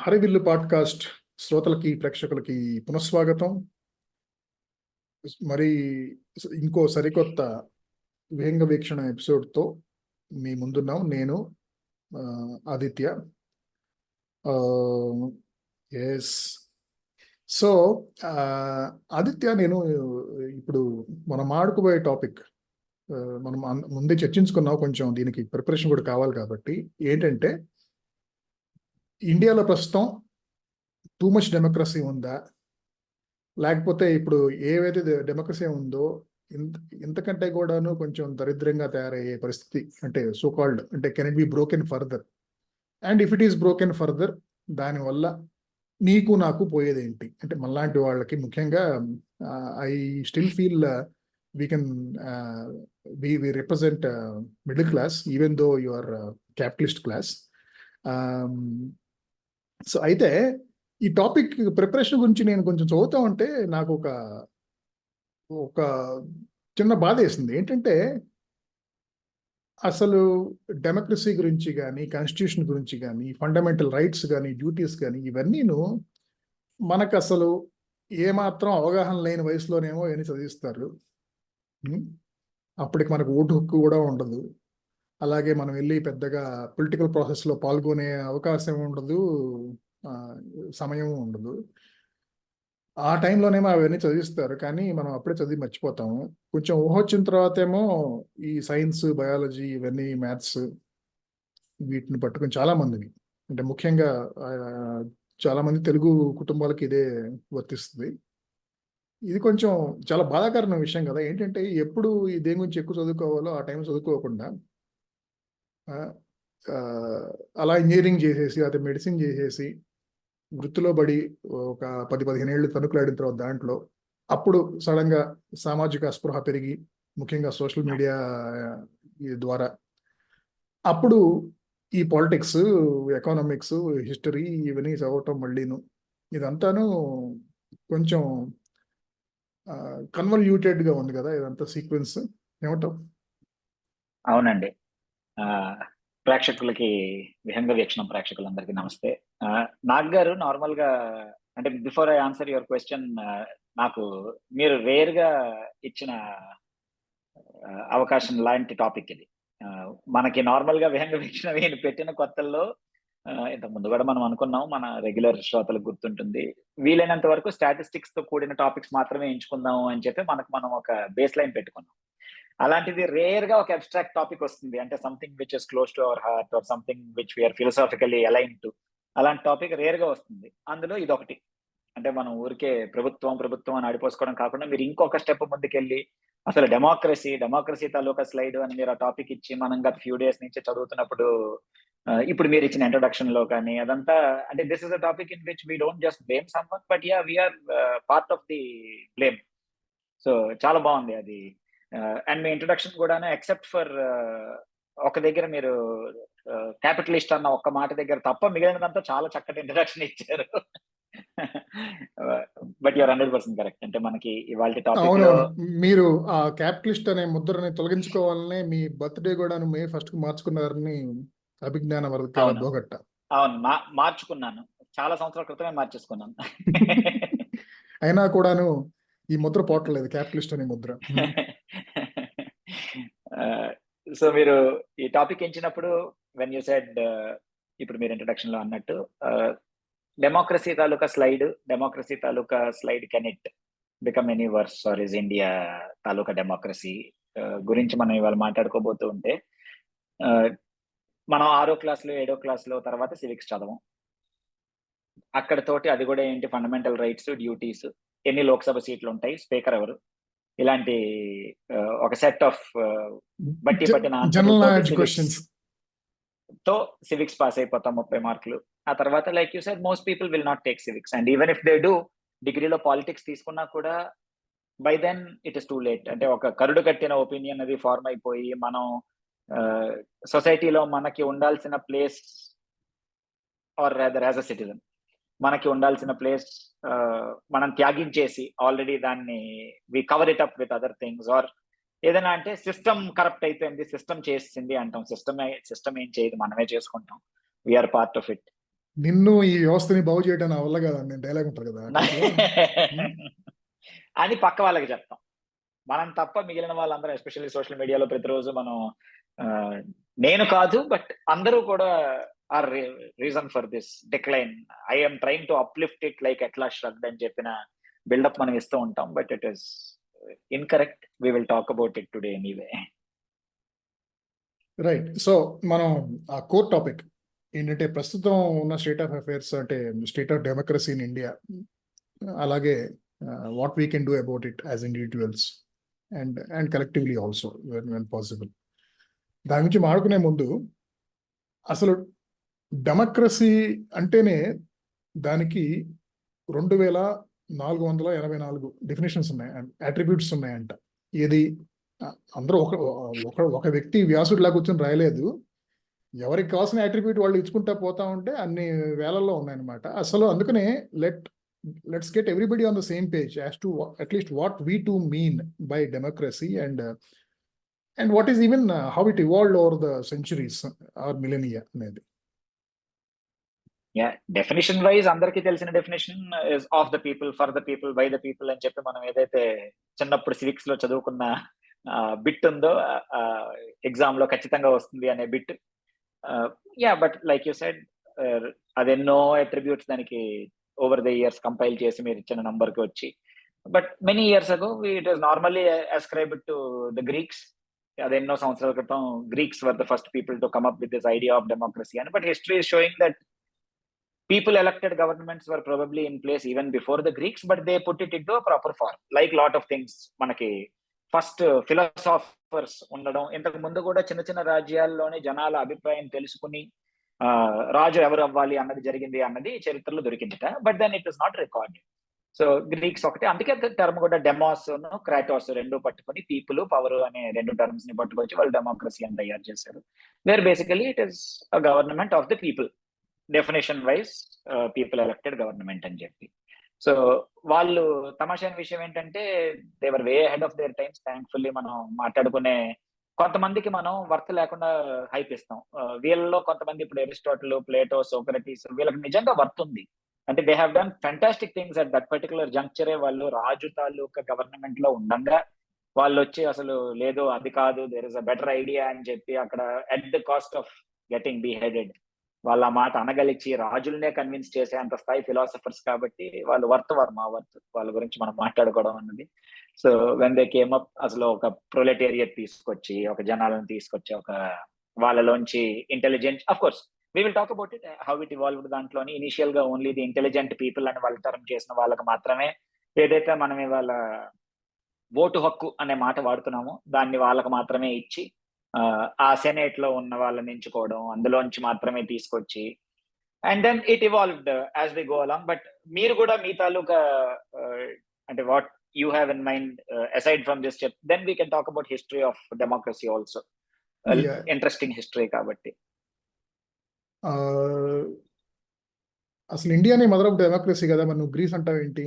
హరివిల్లు podcast శ్రోతలకి ప్రేక్షకులకి పునఃస్వాగతం. మరి ఇంకో సరికొత్త విహంగ వీక్షణ ఎపిసోడ్తో మీ ముందున్నాం. నేను ఆదిత్య. ఎస్. సో ఆదిత్య, నేను ఇప్పుడు మనం ఆడుకోబోయే టాపిక్ మనం ముందే చర్చించుకున్నాం. కొంచెం దీనికి ప్రిపరేషన్ కూడా కావాలి కాబట్టి ఏంటంటే, ఇండియాలో ప్రస్తుతం టూ మచ్ డెమోక్రసీ ఉందా, లేకపోతే ఇప్పుడు ఏవైతే డెమోక్రసీ ఉందో ఇంతకంటే కూడాను కొంచెం దరిద్రంగా తయారయ్యే పరిస్థితి, అంటే సో కాల్డ్, అంటే can it be broken further, and if it is broken further దానివల్ల నీకు నాకు పోయేదేంటి? అంటే మనలాంటి వాళ్ళకి ముఖ్యంగా I still feel we can we represent middle class even though you are capitalist class. So అయితే ఈ టాపిక్ ప్రిపరేషన్ గురించి నేను కొంచెం చదువుతా ఉంటే నాకు ఒక చిన్న బాధ వేసింది. ఏంటంటే, అసలు డెమోక్రసీ గురించి కానీ, కాన్స్టిట్యూషన్ గురించి కానీ, ఫండమెంటల్ రైట్స్ కానీ, డ్యూటీస్ కానీ, ఇవన్నీను మనకు అసలు ఏమాత్రం అవగాహన లేని వయసులోనేమో ఇవన్నీ చదివిస్తారు. అప్పటికి మనకు ఓటు హక్కు కూడా ఉండదు. అలాగే మనం వెళ్ళి పెద్దగా పొలిటికల్ ప్రాసెస్లో పాల్గొనే అవకాశం ఉండదు, సమయం ఉండదు. ఆ టైంలోనేమో అవన్నీ చదివిస్తారు, కానీ మనం అప్పుడే చదివి మర్చిపోతాము. కొంచెం ఊహ వచ్చిన తర్వాత ఏమో ఈ సైన్స్, బయాలజీ, ఇవన్నీ మ్యాథ్స్, వీటిని పట్టుకుని చాలామందిని, అంటే ముఖ్యంగా చాలామంది తెలుగు కుటుంబాలకి ఇదే వర్తిస్తుంది. ఇది కొంచెం చాలా బాధాకరమైన విషయం కదా. ఏంటంటే, ఎప్పుడు దేని గురించి ఎక్కువ చదువుకోవాలో ఆ టైం చదువుకోకుండా అలా ఇంజనీరింగ్ చేసేసి, అదే మెడిసిన్ చేసేసి, వృత్తిలో పడి ఒక 10-15 ఏళ్ళు తనుకులాడిన తర్వాత దాంట్లో అప్పుడు సడన్గా సామాజిక స్పృహ పెరిగి, ముఖ్యంగా సోషల్ మీడియా ద్వారా అప్పుడు ఈ పాలిటిక్స్, ఎకనామిక్స్, హిస్టరీ ఇవన్నీ చదవటం మళ్ళీను, ఇదంతాను కొంచెం కన్వల్యూటెడ్గా ఉంది కదా ఇదంతా సీక్వెన్స్. ఏమంటావు? అవునండి. ప్రేక్షకులకి, విహంగ వీక్షణం ప్రేక్షకులందరికీ నమస్తే. నాగ్ గారు, నార్మల్ గా అంటే before I answer your question, నాకు మీరు రేర్ గా ఇచ్చిన అవకాశం లాంటి టాపిక్ ఇది. మనకి నార్మల్ గా విహంగ వీక్షణ పెట్టిన కొత్తల్లో ఇంతకు ముందు కూడా మనం అనుకున్నాం, మన రెగ్యులర్ శ్రోతలకు గుర్తుంటుంది, వీలైనంత వరకు స్టాటిస్టిక్స్ తో కూడిన టాపిక్స్ మాత్రమే ఎంచుకుందాం అని చెప్పి మనం ఒక బేస్ లైన్ పెట్టుకున్నాం. అలాంటిది రేర్ గా ఒక అబ్స్ట్రాక్ట్ టాపిక్ వస్తుంది, అంటే something which is close to our heart or something which we are philosophically align to. అలాంటి టాపిక్ రేర్ గా వస్తుంది. అందులో ఇదొకటి. అంటే మనం ఊరికే ప్రభుత్వం అని ఆడిపోసుకోవడం కాకుండా, మీరు ఇంకొక స్టెప్ ముందుకెళ్ళి అసలు డెమోక్రసీ తాలూకా స్లైడ్ అని మీరు ఆ టాపిక్ ఇచ్చి మనం గత ఫ్యూ డేస్ నుంచి చదువుతున్నప్పుడు, ఇప్పుడు మీరు ఇచ్చిన ఇంట్రొడక్షన్ లో కానీ అదంతా, అంటే this is a topic in which we don't just blame someone, but yeah we're part of the blame. So చాలా బాగుంది అది. అండ్ మీ ఇంట్రొడక్షన్ కూడా, ఎక్సెప్ట్ ఫర్ ఒక దగ్గర మీరు క్యాపిటలిస్ట్ అన్న ఒక్క మాట దగ్గర తప్ప మిగిలినదంతా చాలా చక్కటి ఇంట్రొడక్షన్ ఇచ్చారు. But you're 100% correct. అంటే మనకి ఇవాళ టాపిక్ లో మీరు ఆ క్యాపిటలిస్ట్ అనే ముద్రని తొలగించుకోవాలనే మీ బర్త్డే కూడా మే 1st మార్చుకున్నారని అభిజ్ఞాన బోగట్ట. అవును, మార్చుకున్నాను. చాలా సంవత్సరాల క్రితమే మార్చేసుకున్నాను. అయినా కూడాను ఈ ముద్ర పోవట్లేదు, క్యాపిటలిస్ట్ అనే ముద్ర. సో మీరు ఈ టాపిక్ ఎంచినప్పుడు, వెన్ యూ సెడ్, ఇప్పుడు మీరు ఇంట్రడక్షన్ లో అన్నట్టు, డెమోక్రసీ తాలూకా slide can it become any worse, or is India తాలూకా డెమోక్రసీ గురించి మనం ఇవాళ మాట్లాడుకోబోతూ ఉంటే, మనం 6వ క్లాస్లో 7వ క్లాస్లో తర్వాత సివిక్స్ చదవం. అక్కడతోటి అది కూడా ఏంటి, ఫండమెంటల్ రైట్స్, డ్యూటీస్, ఎన్ని లోక్సభ సీట్లు ఉంటాయి, స్పీకర్ ఎవరు, ఇలాంటి ఒక సెట్ ఆఫ్ బట్టి పట్టిన తో సివిక్స్ పాస్ అయిపోతాం 30 మార్కులు. ఆ తర్వాత like you said, most people will not take civics, and even if they do, డిగ్రీలో పాలిటిక్స్ తీసుకున్నా కూడా by then it is too late. అంటే ఒక కరుడు కట్టిన ఒపీనియన్ అది ఫార్మ్ అయిపోయి, మనం సొసైటీలో మనకి ఉండాల్సిన place, or rather as a citizen మనకి ఉండాల్సిన ప్లేస్ మనం త్యాగించేసి ఆల్రెడీ దాన్ని we cover it up with other things, or ఏదైనా అంటే సిస్టమ్ కరప్ట్ అయిపోయింది, సిస్టమ్ చేసింది అంటాం. సిస్టమ్ ఏం చేయదు, మనమే చేసుకుంటాం, వీఆర్ పార్ట్ ఆఫ్ ఇట్. నిన్ను ఈ వ్యవస్థని బాగు చేయడం నా వల్ల కదా, నేను డైలాగ్ ఉంటారు కదా అట్లాంటిదా? అని పక్క వాళ్ళకి చెప్తాం. మనం తప్ప మిగిలిన వాళ్ళందరూ ఎస్పెషల్లీ సోషల్ మీడియాలో ప్రతిరోజు మనం నేను కాదు బట్ అందరూ కూడా are reason for this decline. I'm trying to uplift it like ఎట్లా ష్రగ్డ్ అని చెప్పిన బిల్డప్ మనం ఇస్తూ ఉంటాం. But it is incorrect. We will talk about it today anyway. Right. So మనం ఆ కోర్ టాపిక్ ఏంటంటే ప్రస్తుతం ఉన్న స్టేట్ ఆఫ్ అఫైర్స్, అంటే state of democracy in India, అలాగే what we can do about it as individuals and collectively also when possible. దాని గురించి మాట్లాడుకునే ముందు అసలు డెమోక్రసీ అంటేనే దానికి 2484 డెఫినేషన్స్ ఉన్నాయి, అట్రిబ్యూట్స్ ఉన్నాయంట. ఏది అందరూ ఒక వ్యక్తి వ్యాసుడిలా కూర్చొని రాయలేదు. ఎవరికి కావాల్సిన అట్రిబ్యూట్ వాళ్ళు ఇచ్చుకుంటా పోతా ఉంటే అన్ని వేలల్లో ఉన్నాయన్నమాట. అసలు అందుకనే let's get everybody on the same page as to at least what we to mean by democracy and what is even how it evolved over the centuries or millennia అనేది. డెఫినేషన్ వైజ్ అందరికీ తెలిసిన definition is of the people, for the people, by the people అని చెప్పి మనం ఏదైతే చిన్నప్పుడు civics లో చదువుకున్న బిట్ ఉందో ఎగ్జామ్ లో ఖచ్చితంగా వస్తుంది అనే bit. But like you said అదెన్నో అట్రిబ్యూట్స్ దానికి ఓవర్ ద ఇయర్స్ కంపైల్ చేసి మీరు ఇచ్చిన నంబర్ కి వచ్చి, but many years ago it was normally ascribed to the Greeks. అదెన్నో సంవత్సరాల క్రితం Greeks were the first people to come up with this idea of democracy అని. But history is showing that people elected governments were probably in place even before the Greeks, but they put it into a proper form. Like lot of things, మనకి first ఫిలాసాఫర్స్ ఉండడం, ఇంతకు ముందు కూడా చిన్న చిన్న రాజ్యాల్లోనే జనాల అభిప్రాయం తెలుసుకుని రాజు ఎవరు అవ్వాలి అన్నది జరిగింది అన్నది చరిత్రలో దొరికిందిట. But then it is not recorded. So Greeks ఒకటి, అందుకే టర్మ్ కూడా డెమోస్ క్రాటోస్ రెండు పట్టుకొని పీపుల్ పవర్ అనే రెండు టర్మ్స్ ని పట్టుకొచ్చి వాళ్ళు డెమోక్రసీ అని తయారు చేశారు. Where basically it is a government of the people, definition wise people elected government అని చెప్పి. సో వాళ్ళు తమాషైన విషయం ఏంటంటే they were way ahead of their times. Thankfully మనం మాట్లాడుకునే కొంతమందికి మనం వర్త్ లేకుండా హైప్ ఇస్తాం. వీళ్ళలో కొంతమంది ఇప్పుడు అరిస్టాటిల్, ప్లేటో, సోక్రటీస్ వీళ్ళకి నిజంగా వర్త్ ఉంది. అంటే they have done fantastic things at that particular జంక్చరే. వాళ్ళు రాజు తాలూకా గవర్నమెంట్ లో ఉండగా వాళ్ళు వచ్చి అసలు లేదు అది కాదు, there is a better idea అని చెప్పి అక్కడ at the cost of getting beheaded వాళ్ళ మాట అనగలిచి రాజులనే కన్విన్స్ చేసే అంత స్థాయి ఫిలాసఫర్స్. కాబట్టి వాళ్ళు వర్త్ వాళ్ళ గురించి మనం మాట్లాడుకోవడం అన్నది. So when they came up అసలు ఒక ప్రొలెటేరియట్ తీసుకొచ్చి, ఒక జనాలను తీసుకొచ్చి, ఒక వాళ్ళలోంచి intelligent, of course we will talk about it how it evolved. దాంట్లోని ఇనిషియల్ గా ఓన్లీ ది ఇంటెలిజెంట్ పీపుల్ అని వాళ్ళు టర్మ్ చేసిన వాళ్ళకి మాత్రమే ఏదైతే మనం ఇవాళ ఓటు హక్కు అనే మాట వాడుతున్నామో దాన్ని వాళ్ళకి మాత్రమే ఇచ్చి ఆ సెనేట్ లో ఉన్న వాళ్ళని ఎంచుకోవడం, అందులోంచి మాత్రమే తీసుకొచ్చి, and then it evolved as we go along. But మీరు కూడా మీ తాలూకా అంటే what you have in mind aside from this step, then we can talk about history of democracy also. Interesting history కాబట్టి. అసలు ఇండియానే మదర్ ఆఫ్ డెమోక్రసీ కదా, మరి నువ్వు గ్రీస్ అంటావు ఏంటి?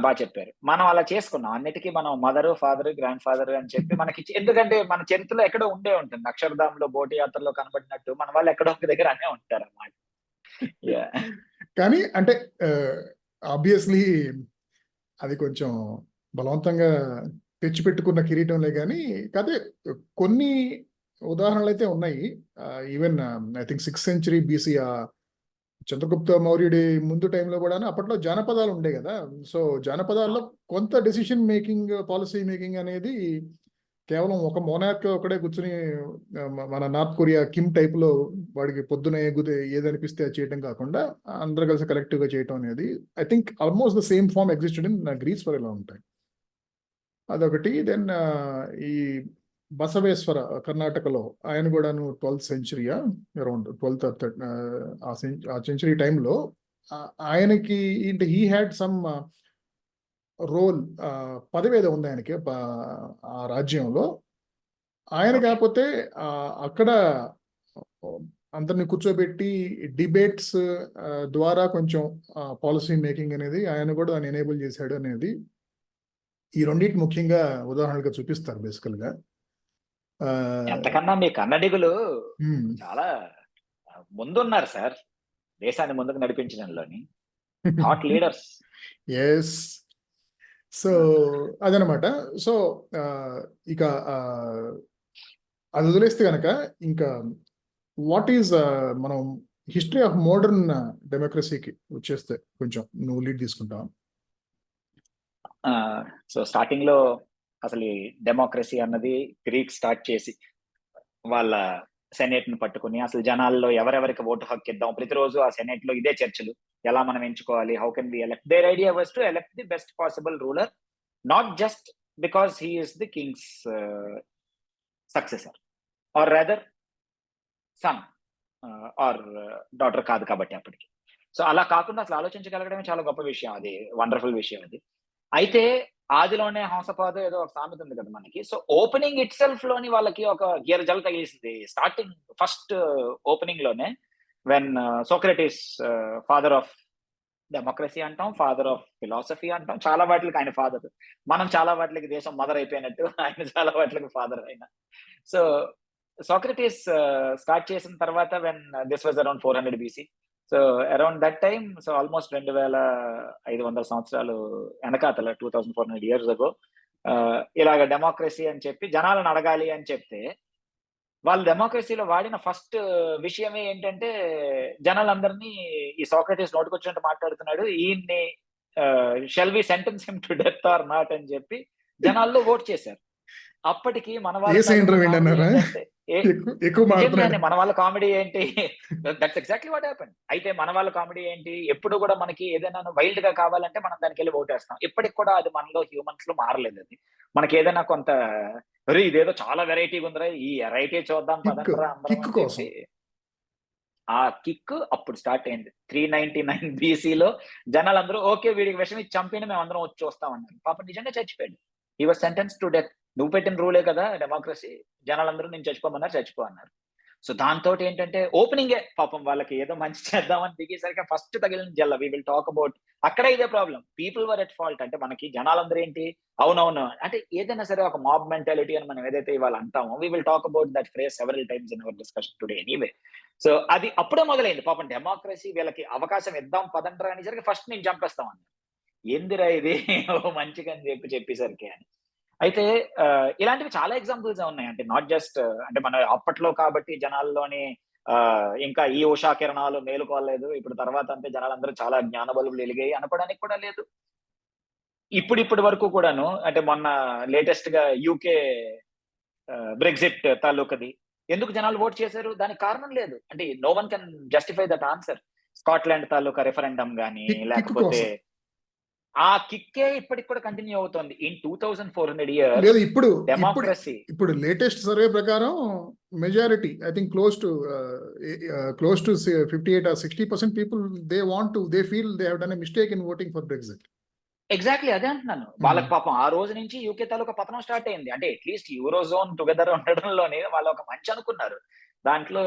బాగా చెప్పారు. మనం అలా చేసుకున్నాం. అన్నిటికీ మనం మదర్, ఫాదర్, గ్రాండ్ ఫాదర్ అని చెప్పి మనకి, ఎందుకంటే మన చరిత్రలో ఎక్కడో ఉండే ఉంటుంది. అక్షరధాంలో బోటి యాత్రలో కనబడినట్టు మన వాళ్ళు ఎక్కడో ఒక దగ్గర అనే ఉంటారు అన్నమాట. కానీ అంటే ఆబ్వియస్లీ అది కొంచెం బలవంతంగా తెచ్చిపెట్టుకున్న కిరీటంలే. కానీ కాదే కొన్ని ఉదాహరణలు అయితే ఉన్నాయి. Even I think 6th century BC Chandragupta మౌర్యుడి ముందు టైంలో కూడా అప్పట్లో జానపదాలు ఉండే కదా. సో జానపదాల్లో కొంత డెసిషన్ మేకింగ్, పాలసీ మేకింగ్ అనేది కేవలం ఒక మోనార్క్ ఒకడే కూర్చుని మన నార్త్ కొరియా కిమ్ టైప్ లో వాడికి పొద్దున ఏదనిపిస్తే అది చేయడం కాకుండా అందరూ కలిసి కలెక్టివ్ గా చేయటం అనేది I think almost the same form existed in Greece for ఎలా ఉంటాయి. అదొకటి. దెన్ ఈ బసవేశ్వర కర్ణాటకలో ఆయన కూడాను 12th century అరౌండ్ 12th ఆ సెంచరీ టైంలో ఆయనకి హీ హ్యాడ్ సమ్ రోల్, పదవి ఏదో ఉంది ఆయనకి ఆ రాజ్యంలో. ఆయన కాకపోతే అక్కడ అందరిని కూర్చోబెట్టి డిబేట్స్ ద్వారా కొంచెం పాలసీ మేకింగ్ అనేది ఆయన కూడా దాన్ని ఎనేబుల్ చేశాడు అనేది ఈ రెండింటి ముఖ్యంగా ఉదాహరణగా చూపిస్తారు బేసికల్ గా. ఎంతకన్నా మీ కన్నడిగులు చాలా ముందున్నారు సార్. దేశాన్ని ముందుకు నడిపించడంలోని థాట్ లీడర్స్. ఎస్. సో అదనమాట. సో ఇక అది వదిలేస్తే కనుక ఇంకా వాట్ ఈజ్ మనం హిస్టరీ ఆఫ్ మోడర్న్ డెమోక్రసీకి వచ్చేస్తే కొంచెం నువ్వు లీడ్ తీసుకుంటావా? సో స్టార్టింగ్ లో అసలు ఈ డెమోక్రసీ అన్నది గ్రీక్ స్టార్ట్ చేసి వాళ్ళ సెనేట్ ని పట్టుకుని అసలు జనాల్లో ఎవరెవరికి ఓటు హక్కు ఇద్దాం, ప్రతిరోజు ఆ సెనేట్ లో ఇదే చర్చలు, ఎలా మనం ఎంచుకోవాలి, how can be elect. There idea was to elect the best possible ruler, not just because he is the king's successor or rather son or daughter కాదు కాబట్టి అప్పటికి. సో అలా కాకుండా అసలు ఆలోచించగలగడమే చాలా గొప్ప విషయం, అది వండర్ఫుల్ విషయం అది. అయితే ఆదిలోనే హంసపాదు ఏదో ఒక సామెత ఉంది కదా మనకి. సో ఓపెనింగ్ ఇట్ సెల్ఫ్ లోని వాళ్ళకి ఒక గీర జల్ తగిలిసింది. స్టార్టింగ్ ఫస్ట్ ఓపెనింగ్ లోనే when Socrates father of democracy అంటాం, ఫాదర్ ఆఫ్ ఫిలాసఫీ అంటాం, చాలా వాటికి ఆయన ఫాదర్. మనం చాలా వాటికి దేశం మదర్ అయిపోయినట్టు ఆయన చాలా వాటికి ఫాదర్ అయిన. సో సోక్రటీస్ స్టార్ట్ చేసిన తర్వాత when this was around 400 BC. So around that time, so almost 2500 సంవత్సరాలు వెనకాతల 2400 years ago ఇలాగ డెమోక్రసీ అని చెప్పి జనాలను అడగాలి అని చెప్తే వాళ్ళు డెమోక్రసీలో వాడిన ఫస్ట్ విషయమే ఏంటంటే జనాలందరినీ ఈ సోక్రటీస్ నోటుకొచ్చినట్టు మాట్లాడుతున్నాడు, ఈయన్ని shall we sentence him to death or not అని చెప్పి జనాల్లో ఓట్ చేశారు. అప్పటికి మన మన వాళ్ళ కామెడీ ఏంటి, దట్స్ ఎగ్జాక్ట్లీ వాట్ హ్యాపెండ్. అయితే మన వాళ్ళ కామెడీ ఏంటి, ఎప్పుడు కూడా మనకి ఏదైనా వైల్డ్ గా కావాలంటే మనం దానికి వెళ్ళి ఓటేస్తాం. ఇప్పటికి కూడా అది మనలో హ్యూమన్స్ లో మారలేదు. అది మనకి ఏదైనా కొంత ఇదేదో చాలా వెరైటీగా ఉందిరా, ఈ వెరైటీ చూద్దాం పదండ్రా అందరం అని చెప్పి ఆ కిక్ అప్పుడు స్టార్ట్ అయింది. 399 BCలో జనాలందరూ ఓకే వీడికి విషయం ఇచ్చి చంపిన మేము అందరం వచ్చి చూస్తామన్నారు. పాపం నిజంగా చచ్చిపోయాడు. He was sentence to death. నువ్వు పెట్టిన రూలే కదా డెమోక్రసీ, జనాలందరూ నేను చచ్చిపోమన్నారు, చచ్చిపో అన్నారు. సో దాంతో ఏంటంటే ఓపెనింగే పాపం వాళ్ళకి ఏదో మంచి చేద్దామని దిగేసరికి ఫస్ట్ తగిలిన జల్ల. వి విల్ టాక్ అబౌట్ అక్కడ ఇదే problem, people were at fault. అంటే మనకి జనాలందరూ ఏంటి, అవునవును అంటే ఏదైనా సరే ఒక మాబ్ మెంటాలిటీ అని మనం ఏదైతే ఇవాళ అంటామో, we will talk about that phrase several times in our discussion today anyway. So అది అప్పుడే మొదలైంది. పాపం డెమోక్రసీ వీళ్ళకి అవకాశం ఇద్దాం పదండ్రా అనేసరికి ఫస్ట్ నేను చంపేస్తాం అన్నారు. ఏందిరా ఇది మంచిగా అని చెప్పేసరికి అని. అయితే ఇలాంటివి చాలా ఎగ్జాంపుల్స్ ఉన్నాయి. అంటే నాట్ జస్ట్ అంటే మన అప్పట్లో కాబట్టి జనాల్లోని ఇంకా ఈ ఉషా కిరణాలు మేలుకోలేదు, ఇప్పుడు తర్వాత అంటే జనాలందరూ చాలా జ్ఞాన బలుపులు వెలిగాయి అనుకోవడానికి కూడా లేదు. ఇప్పటి వరకు కూడాను అంటే మొన్న లేటెస్ట్ గా యూకే బ్రెగ్జిట్ తాలూకది ఎందుకు జనాలు ఓట్ చేశారు, దానికి కారణం లేదు. అంటే no one can justify that answer. Scotland తాలూకా రెఫరెండం గానీ లేకపోతే ఆ కిక్కే ఇప్పటికి కూడా కంటిన్యూ అవుతుంది. ఇన్ 2400 years లేదు ఇప్పుడు డెమోక్రసీ ఇప్పుడు లేటెస్ట్ సర్వే ప్రకారం majority I think close to 58 or 60% people they feel they have done a mistake in voting for Brexit. Exactly అదే అంటున్నాను. వాళ్ళకి పాపం ఆ రోజు నుంచి యూకే తాలూకా పతనం స్టార్ట్ అయింది. అంటే అట్లీస్ట్ యూరోజోన్ టుగెదర్ ఉండడంలోనే వాళ్ళు ఒక మంచి అనుకున్నారు. దాంట్లో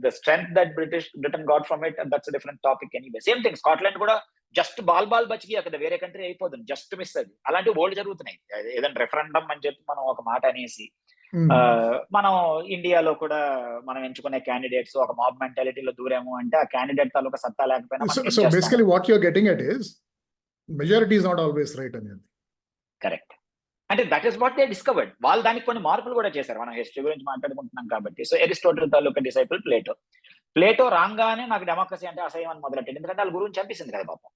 the strength that Britain got from it, that's different topic anyway. Same thing Scotland కూడా జస్ట్ బాల్ బచ్చికి అక్కడ వేరే కంట్రీ అయిపోతుంది, జస్ట్ మిస్ అది. అలాంటి ఓల్డ్ జరుగుతున్నాయి. ఏదైనా రెఫరెండం అని చెప్పి మనం ఒక మాట అనేసి మనం ఇండియాలో కూడా మనం ఎంచుకునే క్యాండిడేట్స్ ఒక మాబ్ మెంటాలిటీలో దూరేము అంటే ఆ క్యాండిడేట్ తాలూకా సత్తా లేకపోయినా so basically what you are getting at is majority is not always right అనేది. కరెక్ట్. అంటే that is what they discovered. వాళ్ళు దానికి కొన్ని మార్పులు కూడా చేశారు. మనం హిస్టరీ గురించి మాట్లాడుకుంటున్నాం కాబట్టి. సో అరిస్టోటిల్ తాలూకా డిసైపుల్ ప్లేటో రాగానే నాకు డెమోక్రసీ అంటే అసహ్యం అని మొదలెట్టాడు. ఎందుకంటే వాళ్ళ గురించి చంపేసింది కదా పాపం.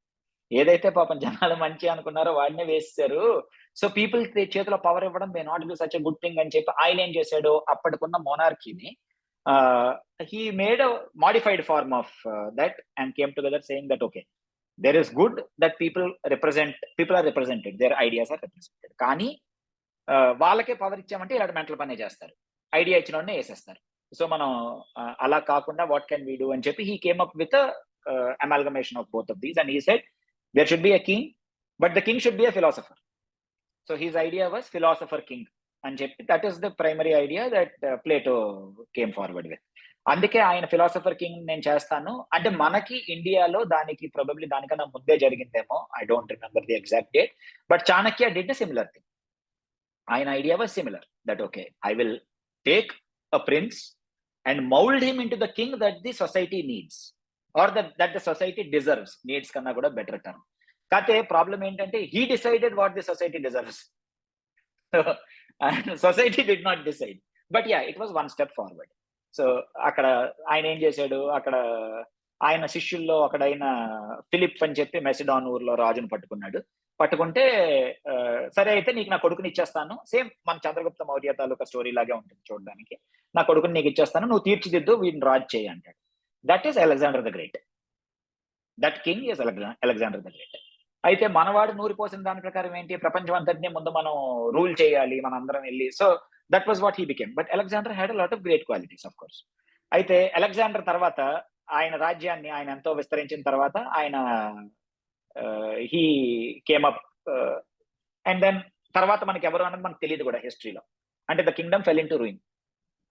ఏదైతే పాపం జనాలు మంచి అనుకున్నారో వాడినే వేస్తారు. సో పీపుల్ చేతిలో పవర్ ఇవ్వడం may not be such a good thing అని చెప్పి ఆయన ఏం చేశాడు, అప్పటికున్న మోనార్కీని he made a modified form of that and came together saying that okay there is good that people are represented, their ideas are represented. కానీ వాళ్ళకే power ఇచ్చామంటే ఇలాంటి మెంటల్ పనే చేస్తారు, ఐడియా ఇచ్చిన వాడినే వేసేస్తారు. సో మనం అలా కాకుండా వాట్ కెన్ వీ డూ అని చెప్పి he came up with amalgamation of both of these and he said there should be a king but the king should be a philosopher. So his idea was philosopher king అని చెప్పి that is the primary idea that Plato came forward with. అందుకే ఆయన philosopher king నేను చేస్తాను అంటే మనకి ఇండియాలో దానికి ప్రాబబ్లీ దానికన్నా ముందే జరిగిందేమో, I don't remember the exact date, but Chanakya did a similar thing. ఆయన idea was similar that okay I will take a prince and mould him into the king that the society needs. Or that the society deserves, needs కన్నా కూడా better term. కాకపోతే problem ఏంటంటే he decided what the society deserves, society did not decide. But yeah, it was one step forward. So అక్కడ ఆయన ఏం చేశాడు, అక్కడ ఆయన శిష్యుల్లో ఒకడైన ఫిలిప్ అని చెప్పి మెసిడాన్ ఊర్లో రాజును పట్టుకుంటే సరే అయితే నీకు నా కొడుకుని ఇచ్చేస్తాను, సేమ్ మన చంద్రగుప్త మౌర్య తాలూకా స్టోరీ లాగే ఉంటుంది చూడడానికి, నా కొడుకుని నీకు ఇచ్చేస్తాను, నువ్వు తీర్చిదిద్దు, వీడిని రాజు చేయి అంటాడు. That is Alexander the great. That king is Alexander the great. అయితే మనవాడు నూరిపోసిన దాని ప్రకారం ఏంటి, ప్రపంచం అంతటినీ ముందు మనం రూల్ చేయాలి, మన అందరం వెళ్ళి. So that was what he became. But Alexander had a lot of great qualities of course. అయితే అలెగ్జాండర్ తర్వాత ఆయన రాజ్యాన్ని ఆయన ఎంతో విస్తరించిన తర్వాత ఆయన he came up and then తర్వాత మనకి ఎవరు అన్నది మనకు తెలియదు కూడా హిస్టరీలో. అంటే the kingdom fell into ruin,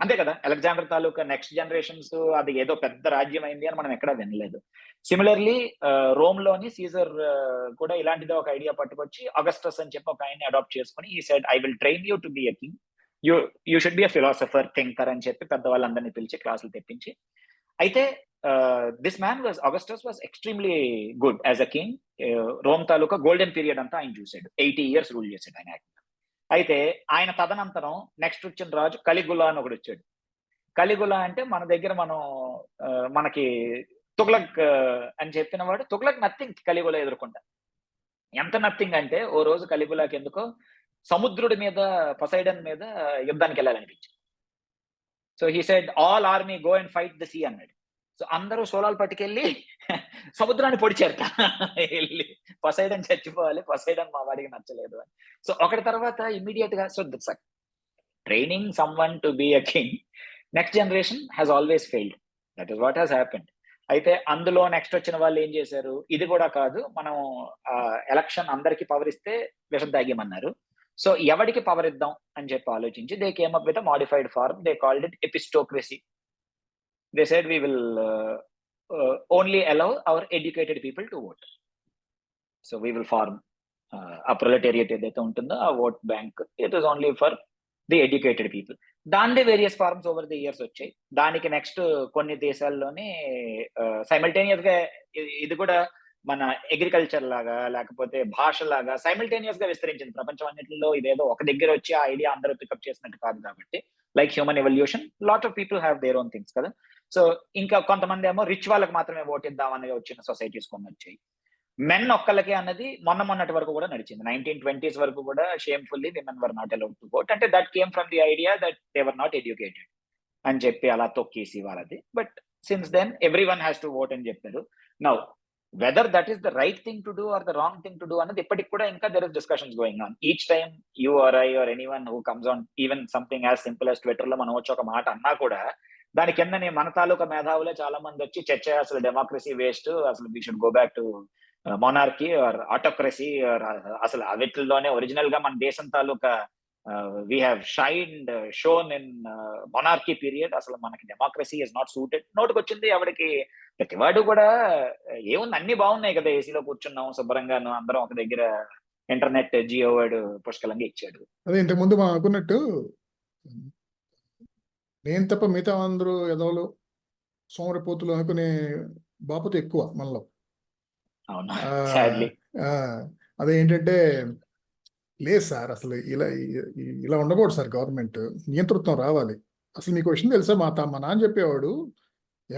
అంతే కదా. అలెగ్జాండర్ తాలూకా నెక్స్ట్ జనరేషన్స్ అది ఏదో పెద్ద రాజ్యం అయింది అని మనం ఎక్కడా వినలేదు. సిమిలర్లీ రోమ్ లోని సీజర్ కూడా ఇలాంటిదే ఒక ఐడియా పట్టుకొచ్చి అగస్టస్ అని చెప్పి ఒక ఆయన్ని అడాప్ట్ చేసుకుని he said I will train you to be a king, you should be a philosopher, thinker అని చెప్పి పెద్దవాళ్ళందరినీ పిలిచి క్లాసులు తెప్పించి. అయితే this man was, Augustus was extremely good as a king. Rome taluka golden period అంతా ఆయన చూశాడు, 80 years రూల్ చేశాడు ఆయన. అయితే ఆయన తదనంతరం నెక్స్ట్ వచ్చిన రాజు కలిగులా అని ఒకడు వచ్చాడు. కలిగులా అంటే మన దగ్గర మనకి తుగ్లక్ అని చెప్పిన వాడు. తుగ్లక్ నథింగ్ కలిగులా ఎదుర్కొంటా. ఎంత నథింగ్ అంటే ఓ రోజు కలిగులాకి ఎందుకో సముద్రుడి మీద, పొసైడన్ మీద యుద్ధానికి వెళ్ళాలనిపించింది. So he said all army go and fight the sea అన్నాడు. సో అందరూ సోలాలు పట్టుకెళ్ళి సముద్రాన్ని పొడిచారట వెళ్ళి, పొసైడన్ చచ్చిపోవాలి, పొసైడన్ మా వాడికి నచ్చలేదు అని. సో ఒకటి తర్వాత ఇమ్మీడియట్ గా, so that's training some one to be a king, next generation has always failed. That is what has happened. అయితే అందులో నెక్స్ట్ వచ్చిన వాళ్ళు ఏం చేశారు, ఇది కూడా కాదు, మనం ఎలక్షన్ అందరికి పవర్ ఇస్తే విషం తాగేమన్నారు. సో ఎవరికి పవర్ ఇద్దాం అని చెప్పి ఆలోచించి they came up with a modified form, they called it epistocracy. They said we will only allow our educated people to vote. So we will form a proletariat ఏదైతే ఉంటుందో ఆ vote bank, it is only for the educated people. దాని various forms over the years వచ్చాయి. దానికి next కొన్ని దేశాల్లోనే simultaneous గా ఇది కూడా మన అగ్రికల్చర్ లాగా లేకపోతే భాష లాగా సైమల్టేనియస్ గా విస్తరించింది ప్రపంచం అన్నింటిలో. ఇదేదో ఒక దగ్గర వచ్చి ఆ ఐడియా అందరూ పికప్ చేసినట్టు కాదు కాబట్టి, like human evolution, lot of people have their own things కదా. సో ఇంకా కొంతమంది ఏమో రిచ్ వాళ్ళకి మాత్రమే ఓట్ ఇద్దామని వచ్చిన సొసైటీస్ కొన్ని వచ్చాయి. మెన్ ఒక్కళ్ళకే అన్నది మొన్నటి వరకు కూడా నడిచింది. 1920s వరకు కూడా shamefully women were not allowed to vote. అంటే that came from the idea that they were not educated అని చెప్పి అలా తొక్కేసి వాళ్ళది. But since then every one has to vote అని చెప్పారు. Now whether that is the right thing to do or the wrong thing to do అన్నది ఇప్పటికి కూడా ఇంకా there is discussions going on. Each time you or I or anyone who comes on even something as simple as Twitter లో మనం వచ్చి ఒక మాట అన్నా కూడా దాని కింద మన తాలూకా మేధావులే చాలా మంది వచ్చి చర్చ, అసలు డెమోక్రసీ వేస్ట్, అసలు we should go back to monarchy or autocracy, అసలు వీటిల్లోనే ఒరిజినల్ గా మన దేశం తాలూకా we have shown in monarchy period, అసలు మనకి డెమోక్రసీ ఇస్ నాట్ సూటెడ్. నోటికి వచ్చింది ఎవరికి, ప్రతివాడు కూడా ఏముంది అన్ని బాగున్నాయి కదా, ఏసీలో కూర్చున్నాం శుభ్రంగాను, అందరం ఒక దగ్గర, ఇంటర్నెట్ జియో వాడు పుష్కలంగా ఇచ్చాడు. అదే ఇంతకు ముందు మనం అనుకున్నట్టు నేను తప్ప మిగతా అందరూ ఎదవలు సోమరిపోతులు అనుకునే బాపత ఎక్కువ మనలో. అవునా? అదేంటంటే లేదు సార్, అసలు ఇలా ఉండకూడదు సార్, గవర్నమెంట్ నియంతృత్వం రావాలి. అసలు మీకు విషయం తెలుసా, మా నాన్న చెప్పేవాడు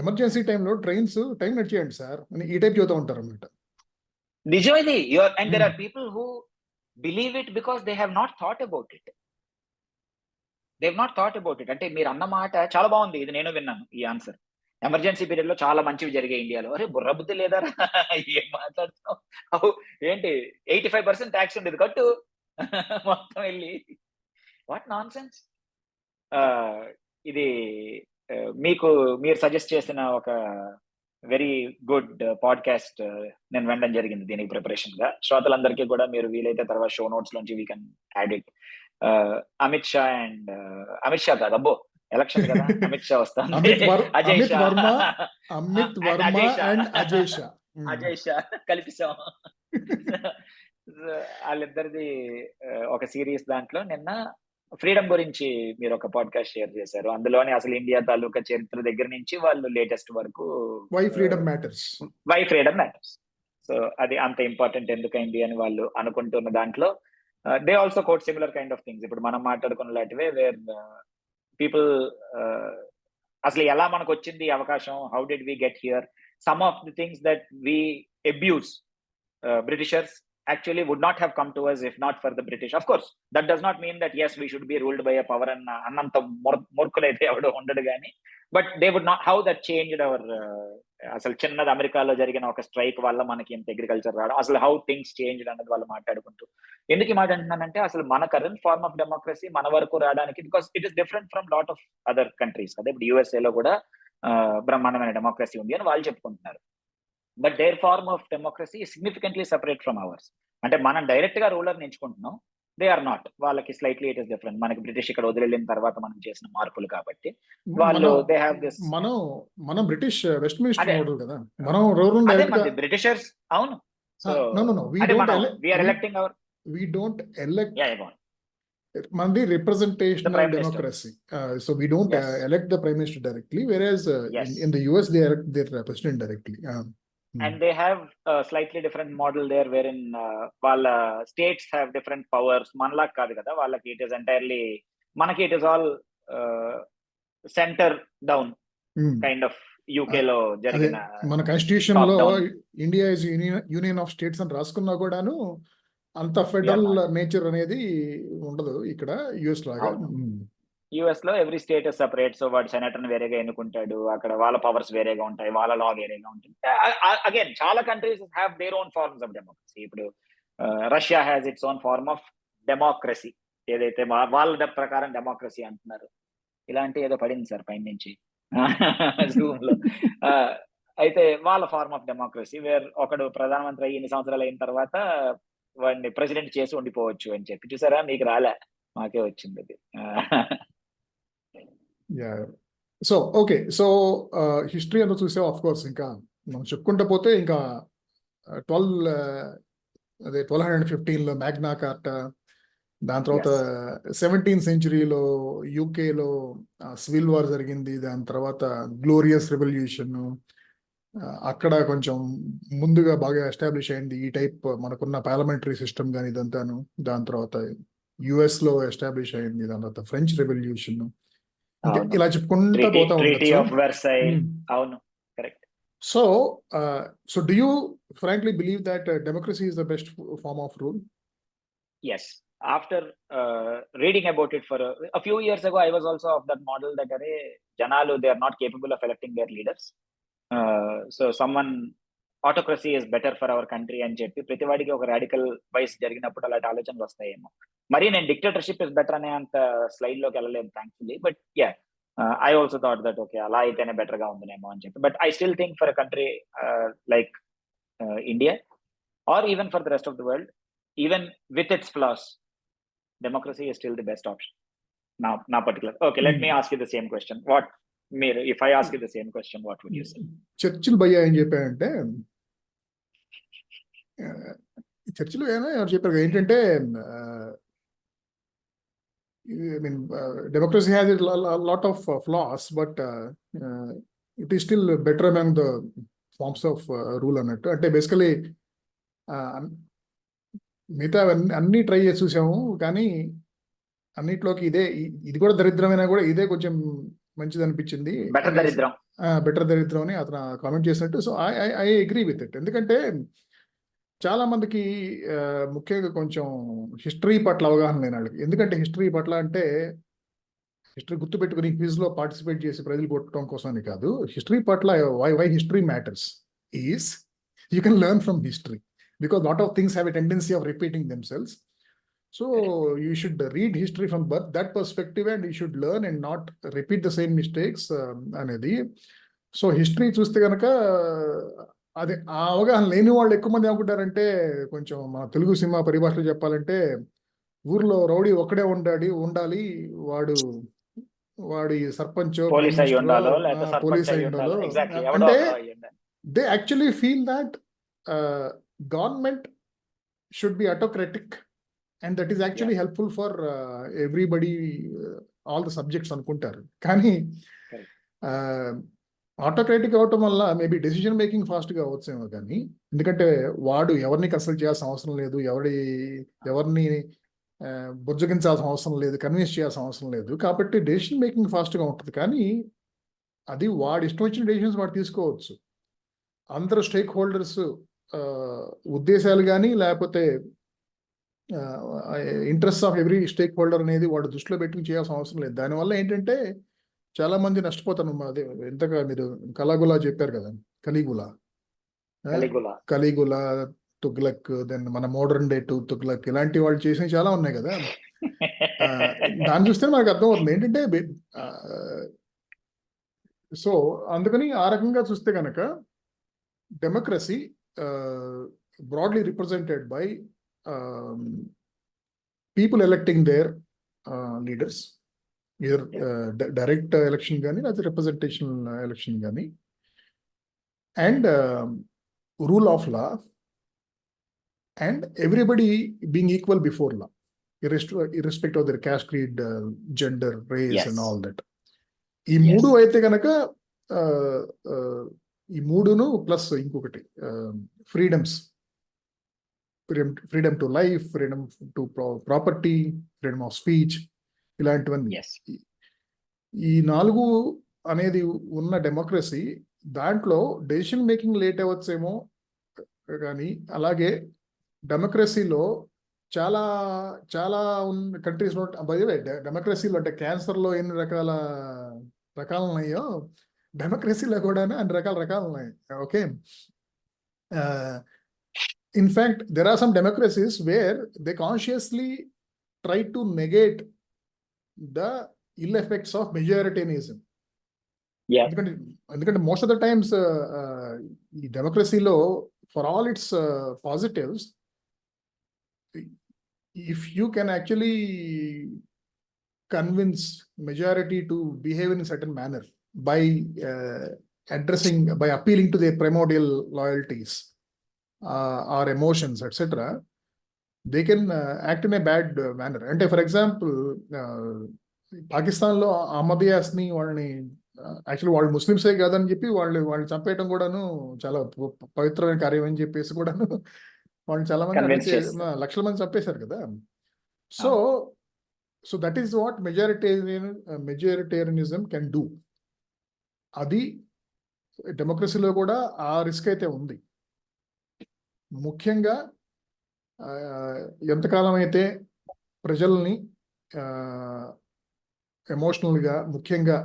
ఎమర్జెన్సీ టైంలో ట్రైన్స్ టైం నడిచేయండి సార్ అని, ఈ టైప్ చెబుతూ ఉంటారు అన్నమాట. నిజం ఇది. And there are people who believe it because they have not thought about it. They have not thought about it. అంటే మీరు అన్న మాట చాలా బాగుంది, ఇది నేను విన్నాను ఈ ఆన్సర్. ఎమర్జెన్సీ పీరియడ్ లో చాలా మంచివి జరిగాయి ఇండియాలో. అరే బుర్ర బుద్ధి లేదా, ఏం మాట్లాడుతున్నావు, ఏంటి 85% ట్యాక్స్ ఉండేది కట్టు మొత్తం వెళ్ళి, వాట్ నాన్ సెన్స్. ఇది మీరు సజెస్ట్ చేసిన ఒక వెరీ గుడ్ పాడ్కాస్ట్ నేను వినడం జరిగింది దీనికి ప్రిపరేషన్ గా. శ్రోతలందరికీ కూడా మీరు వీలైతే తర్వాత షో నోట్స్ లోంచి we can add it. Amit Shah కాదు, అబ్బో ఎలక్షన్ కదా, అమిత్ షా వస్తాను, అజయ్ షా కలిపిస్తాం. వాళ్ళిద్దరిది ఒక సిరీస్. దాంట్లో నిన్న ఫ్రీడమ్ గురించి మీరు ఒక పాడ్కాస్ట్ షేర్ చేశారు. అందులోని అసలు ఇండియా తాలూకా చరిత్ర దగ్గర నుంచి వాళ్ళు లేటెస్ట్ వరకు why freedom matters. Why freedom matters. So అది అంత ఇంపార్టెంట్ ఎందుకైంది అని వాళ్ళు అనుకుంటున్న దాంట్లో they also quote similar kind of things. ఇప్పుడు మనం మాట్లాడుకున్న లాంటివే వేర్ పీపుల్ అసలు ఎలా మనకు వచ్చింది ఈ అవకాశం, how did we get here, some of the things that we abuse Britishers actually would not have come to us if not for the British. Of course, that does not mean that yes, we should be ruled by a power and annanta murkulaithe evadu undadu gaani, but they would not, how that changed our అసలు చిన్నది అమెరికాలో జరిగిన ఒక strike వల్ల మనకి ఇంత agriculture రావడం, అసలు హౌ థింగ్స్ చేంజ్ అన్నది వాళ్ళు మాట్లాడుకుంటూ. ఎందుకు ఈ మాట అంటున్నానంటే అసలు మన కరెంట్ ఫార్మ్ ఆఫ్ డెమోక్రసీ మన వరకు రావడానికి because it is different from lot of other countries కదా. ఇప్పుడు యూఎస్ఏలో కూడా బ్రహ్మాండమైన డెమోక్రసీ ఉంది అని వాళ్ళు చెప్పుకుంటున్నారు. But there form of democracy significantly separate from ours. అంటే మనం డైరెక్ట్ గా రూలర్ ఎంచుకుంటున్నాం, దే ఆర్ నాట్. వాళ్ళకి స్లైట్లీ ఇట్ ఇస్ డిఫరెంట్. మనకి బ్రిటిష్ ఇక్కడ వదిలిన తర్వాత మనం చేసిన మార్పులు కాబట్టి వాళ్ళు దే హ్యావ్ దిస్. మనం బ్రిటిష్ వెస్ట్ మినిస్టర్ మోడల్ కదా, మనం రూరల్ డైరెక్ట్ గా బ్రిటిషర్స్. అవును. So no we are electing our, we don't elect. Mandi representational democracy. So we don't elect the prime minister directly, whereas in the US they elect their president directly. And they have a slightly different model there, wherein wala states have different powers. Manla kaadu kada, వాళ్ళకి it is entirely, manaki it is all center down kind of UK లో జరిగిన. మన constitution లో India is union of states అని రాసుకున్నా కూడాను అంత federal nature అనేది ఉండదు ఇక్కడ యుఎస్ లాగా. యుఎస్ లో every state is separate. So వాడు సెనేటర్ వేరేగా ఎన్నుకుంటాడు, అక్కడ వాళ్ళ పవర్స్ వేరేగా ఉంటాయి, వాళ్ళ లా వేరేగా ఉంటుంది. అగైన్ చాలా countries have their own forms of democracy. ఇప్పుడు Russia has its own form of democracy, ఏదైతే వాళ్ళ ప్రకారం డెమోక్రసీ అంటున్నారు. ఇలాంటి ఏదో పడింది సార్ పైన నుంచి జూమ్ లో. అయితే వాళ్ళ ఫార్మ్ ఆఫ్ డెమోక్రసీ వేర్ ఒకడు ప్రధానమంత్రి అయ్యి 2 సంవత్సరాలు అయిన తర్వాత వాడిని ప్రెసిడెంట్ చేసి ఉండిపోవచ్చు అని చెప్పి. చూసారా, మీకు రాలే, మాకే వచ్చింది అది. సో ఓకే, సో హిస్టరీ అంతా చూసాం. ఆఫ్ కోర్స్ ఇంకా మనం చెప్పుకుంటూ పోతే ఇంకా 1215లో మ్యాగ్నా కార్టా, దాని తర్వాత 17th సెంచురీలో యూకేలో సివిల్ వార్ జరిగింది, దాని తర్వాత గ్లోరియస్ రెవల్యూషన్, అక్కడ కొంచెం ముందుగా బాగా ఎస్టాబ్లిష్ అయింది ఈ టైప్ మనకున్న పార్లమెంటరీ సిస్టమ్ కానీ ఇదంతాను. దాని తర్వాత యుఎస్ లో ఎస్టాబ్లిష్ అయింది, దాని తర్వాత ఫ్రెంచ్ రెవల్యూషన్, ఇలా చెప్పుకుంటా పోతా ఉండొచ్చు. So do you frankly believe that democracy is the best form of rule? Yes. After reading about it for a few years ago, I was also of that model that janalu, they are not capable of electing their leaders. So someone, autocracy is better for our country అని చెప్పి ప్రతివాడికి ఒక radical vice జరిగినప్పుడు అలాంటి ఆలోచనలు వస్తాయేమో. మరి నేను dictatorship is better అనే అంత స్లైడ్ లోకి వెళ్ళలేదు thankfully. But I also thought that okay అలా అయితేనే బెటర్ గా ఉందనేమో అని చెప్పి. But I still think for a country like India or even for the rest of the world, even with its flaws, democracy is still the best option. Now particular. Okay, let me ask you the same question. What, if I ask you the same question, what would you say? Churchill భయ్య ఏం చెప్పారంటే, చర్చిలో ఎవరు చెప్పారు ఏంటంటే, I mean, democracy has a lot of flaws, but it is still better among the forms of rule అన్నట్టు. అంటే basically మిగతా అన్ని ట్రై చేసి చూసాము, కానీ అన్నిట్లోకి ఇది కూడా దరిద్రమైనా కూడా ఇదే కొంచెం మంచిది అనిపించింది, బెటర్ దరిద్రం అని అతను కామెంట్ చేసినట్టు. So I agree with it. ఎందుకంటే చాలా మందికి ముఖ్యంగా కొంచెం హిస్టరీ పట్ల అవగాహన లేని వాళ్ళకి. ఎందుకంటే హిస్టరీ పట్ల అంటే హిస్టరీ గుర్తుపెట్టుకుని క్విజ్లో పార్టిసిపేట్ చేసి ప్రజలు కొట్టడం కోసం అని కాదు. హిస్టరీ పట్ల why history matters is you can learn from history, because lot of things have a tendency of repeating themselves. So you should read history from that perspective, and you should learn and not repeat the same mistakes అనేది. So history చూస్తే కనుక అదే ఆ అవగాహన లేని వాళ్ళు ఎక్కువ మంది ఏమనుకుంటారంటే, కొంచెం మన తెలుగు సినిమా పరిభాషలో చెప్పాలంటే, ఊర్లో రౌడీ ఒక్కడే ఉండాలి, వాడి సర్పంచ్ పోలీస్ అయి ఉండాలో. అంటే they actually feel that government should be autocratic and that is actually helpful for everybody, all the subjects అనుకుంటారు. కానీ ఆటోక్రాటిక్ అవటం వల్ల మేబీ డెసిషన్ మేకింగ్ ఫాస్ట్గా అవచ్చేమో, కానీ ఎందుకంటే వాడు ఎవరిని కన్సల్ట్ చేయాల్సిన అవసరం లేదు, ఎవరిని బుజ్జగించాల్సిన అవసరం లేదు, కన్విన్స్ చేయాల్సిన అవసరం లేదు, కాబట్టి డెసిషన్ మేకింగ్ ఫాస్ట్గా ఉంటుంది. కానీ అది వాడు ఇష్టం వచ్చిన డెసిషన్స్ వాడు తీసుకోవచ్చు. అందరూ స్టేక్ హోల్డర్స్ ఉద్దేశాలు కానీ లేకపోతే interest of every stake holder అనేది వాడు దృష్టిలో పెట్టుకుని చేయాల్సిన అవసరం లేదు. దానివల్ల ఏంటంటే చాలా మంది నష్టపోతారు. అదే ఎంతగా మీరు కలాగులా చెప్పారు కదా, కలిగులా, తుగ్లక్, దెన్ మన మోడర్న్ డే తుగ్లక్, ఇలాంటి వాళ్ళు చేసినవి చాలా ఉన్నాయి కదా. దాన్ని చూస్తే మనకు అర్థం అవుతుంది ఏంటంటే, సో అందుకని ఆ రకంగా చూస్తే కనుక democracy broadly represented by people electing their leaders, either direct election కానీ లేదా రిప్రజెంటేషన్ ఎలక్షన్ కానీ, and rule of law, and everybody being equal before law, irrespective of their caste, creed, gender, race and all that. ఈ మూడు అయితే కనుక ఈ మూడును plus ఇంకొకటి freedoms, freedom to life, freedom to property, freedom of speech, ఇలాంటివన్నీ. ఈ 4 అనేది ఉన్న డెమోక్రసీ, దాంట్లో డెసిషన్ మేకింగ్ లేట్ అవ్వచ్చేమో, కానీ అలాగే డెమోక్రసీలో చాలా చాలా కంట్రీస్లో డెమోక్రసీలో అంటే క్యాన్సర్లో ఎన్ని రకాలు ఉన్నాయో డెమోక్రసీలో కూడా అన్ని రకాలు ఉన్నాయి. Okay, in fact there are some democracies where they consciously try to negate the ill effects of majoritarianism. ఎందుకంటే మోస్ట్ ఆఫ్ ద టైమ్స్ ఈ డెమోక్రసీలో for all its positives, if you can actually convince majority to behave in certain manner by by appealing to their primordial loyalties or emotions, etc., they can act in a bad manner. అంటే for example పాకిస్తాన్లో అహ్మదియాస్ని వాళ్ళని actually వాళ్ళు ముస్లిమ్సే కాదని చెప్పి వాళ్ళు చంపేయటం కూడాను చాలా పవిత్రమైన కార్యం అని చెప్పేసి కూడాను వాళ్ళు చాలా మంది లక్షల మంది చంపేశారు కదా. So that is what majoritarianism can do. అది డెమోక్రసీలో కూడా ఆ రిస్క్ అయితే ఉంది. ముఖ్యంగా ఎంతకాలం అయితే ప్రజల్ని ఎమోషనల్గా, ముఖ్యంగా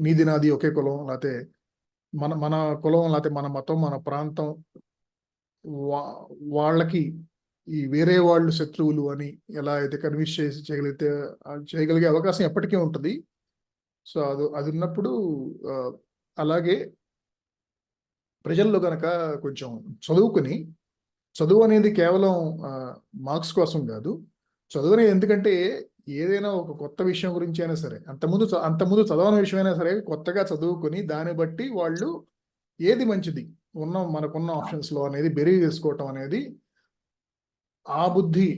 నీది నాది ఒకే కులం, లేకపోతే మన కులం, లేకపోతే మన మతం, మన ప్రాంతం, వాళ్ళకి ఈ వేరే వాళ్ళు శత్రువులు అని ఎలా అయితే కన్విన్స్ చేయగలిగే అవకాశం ఎప్పటికీ ఉంటుంది. సో అది ఉన్నప్పుడు అలాగే ప్రజల్లో కనుక కొంచెం చదువు అనేది కేవలం మార్క్స్ కోసం కాదు. చదువు అనేది ఎందుకంటే ఏదైనా ఒక కొత్త విషయం గురించి అయినా సరే, అంతకుముందు చదవని విషయం అయినా సరే కొత్తగా చదువుకొని దాన్ని బట్టి వాళ్ళు ఏది మంచిది మనకున్న ఆప్షన్స్లో అనేది బెరీ చేసుకోవటం అనేది, ఆ బుద్ధి,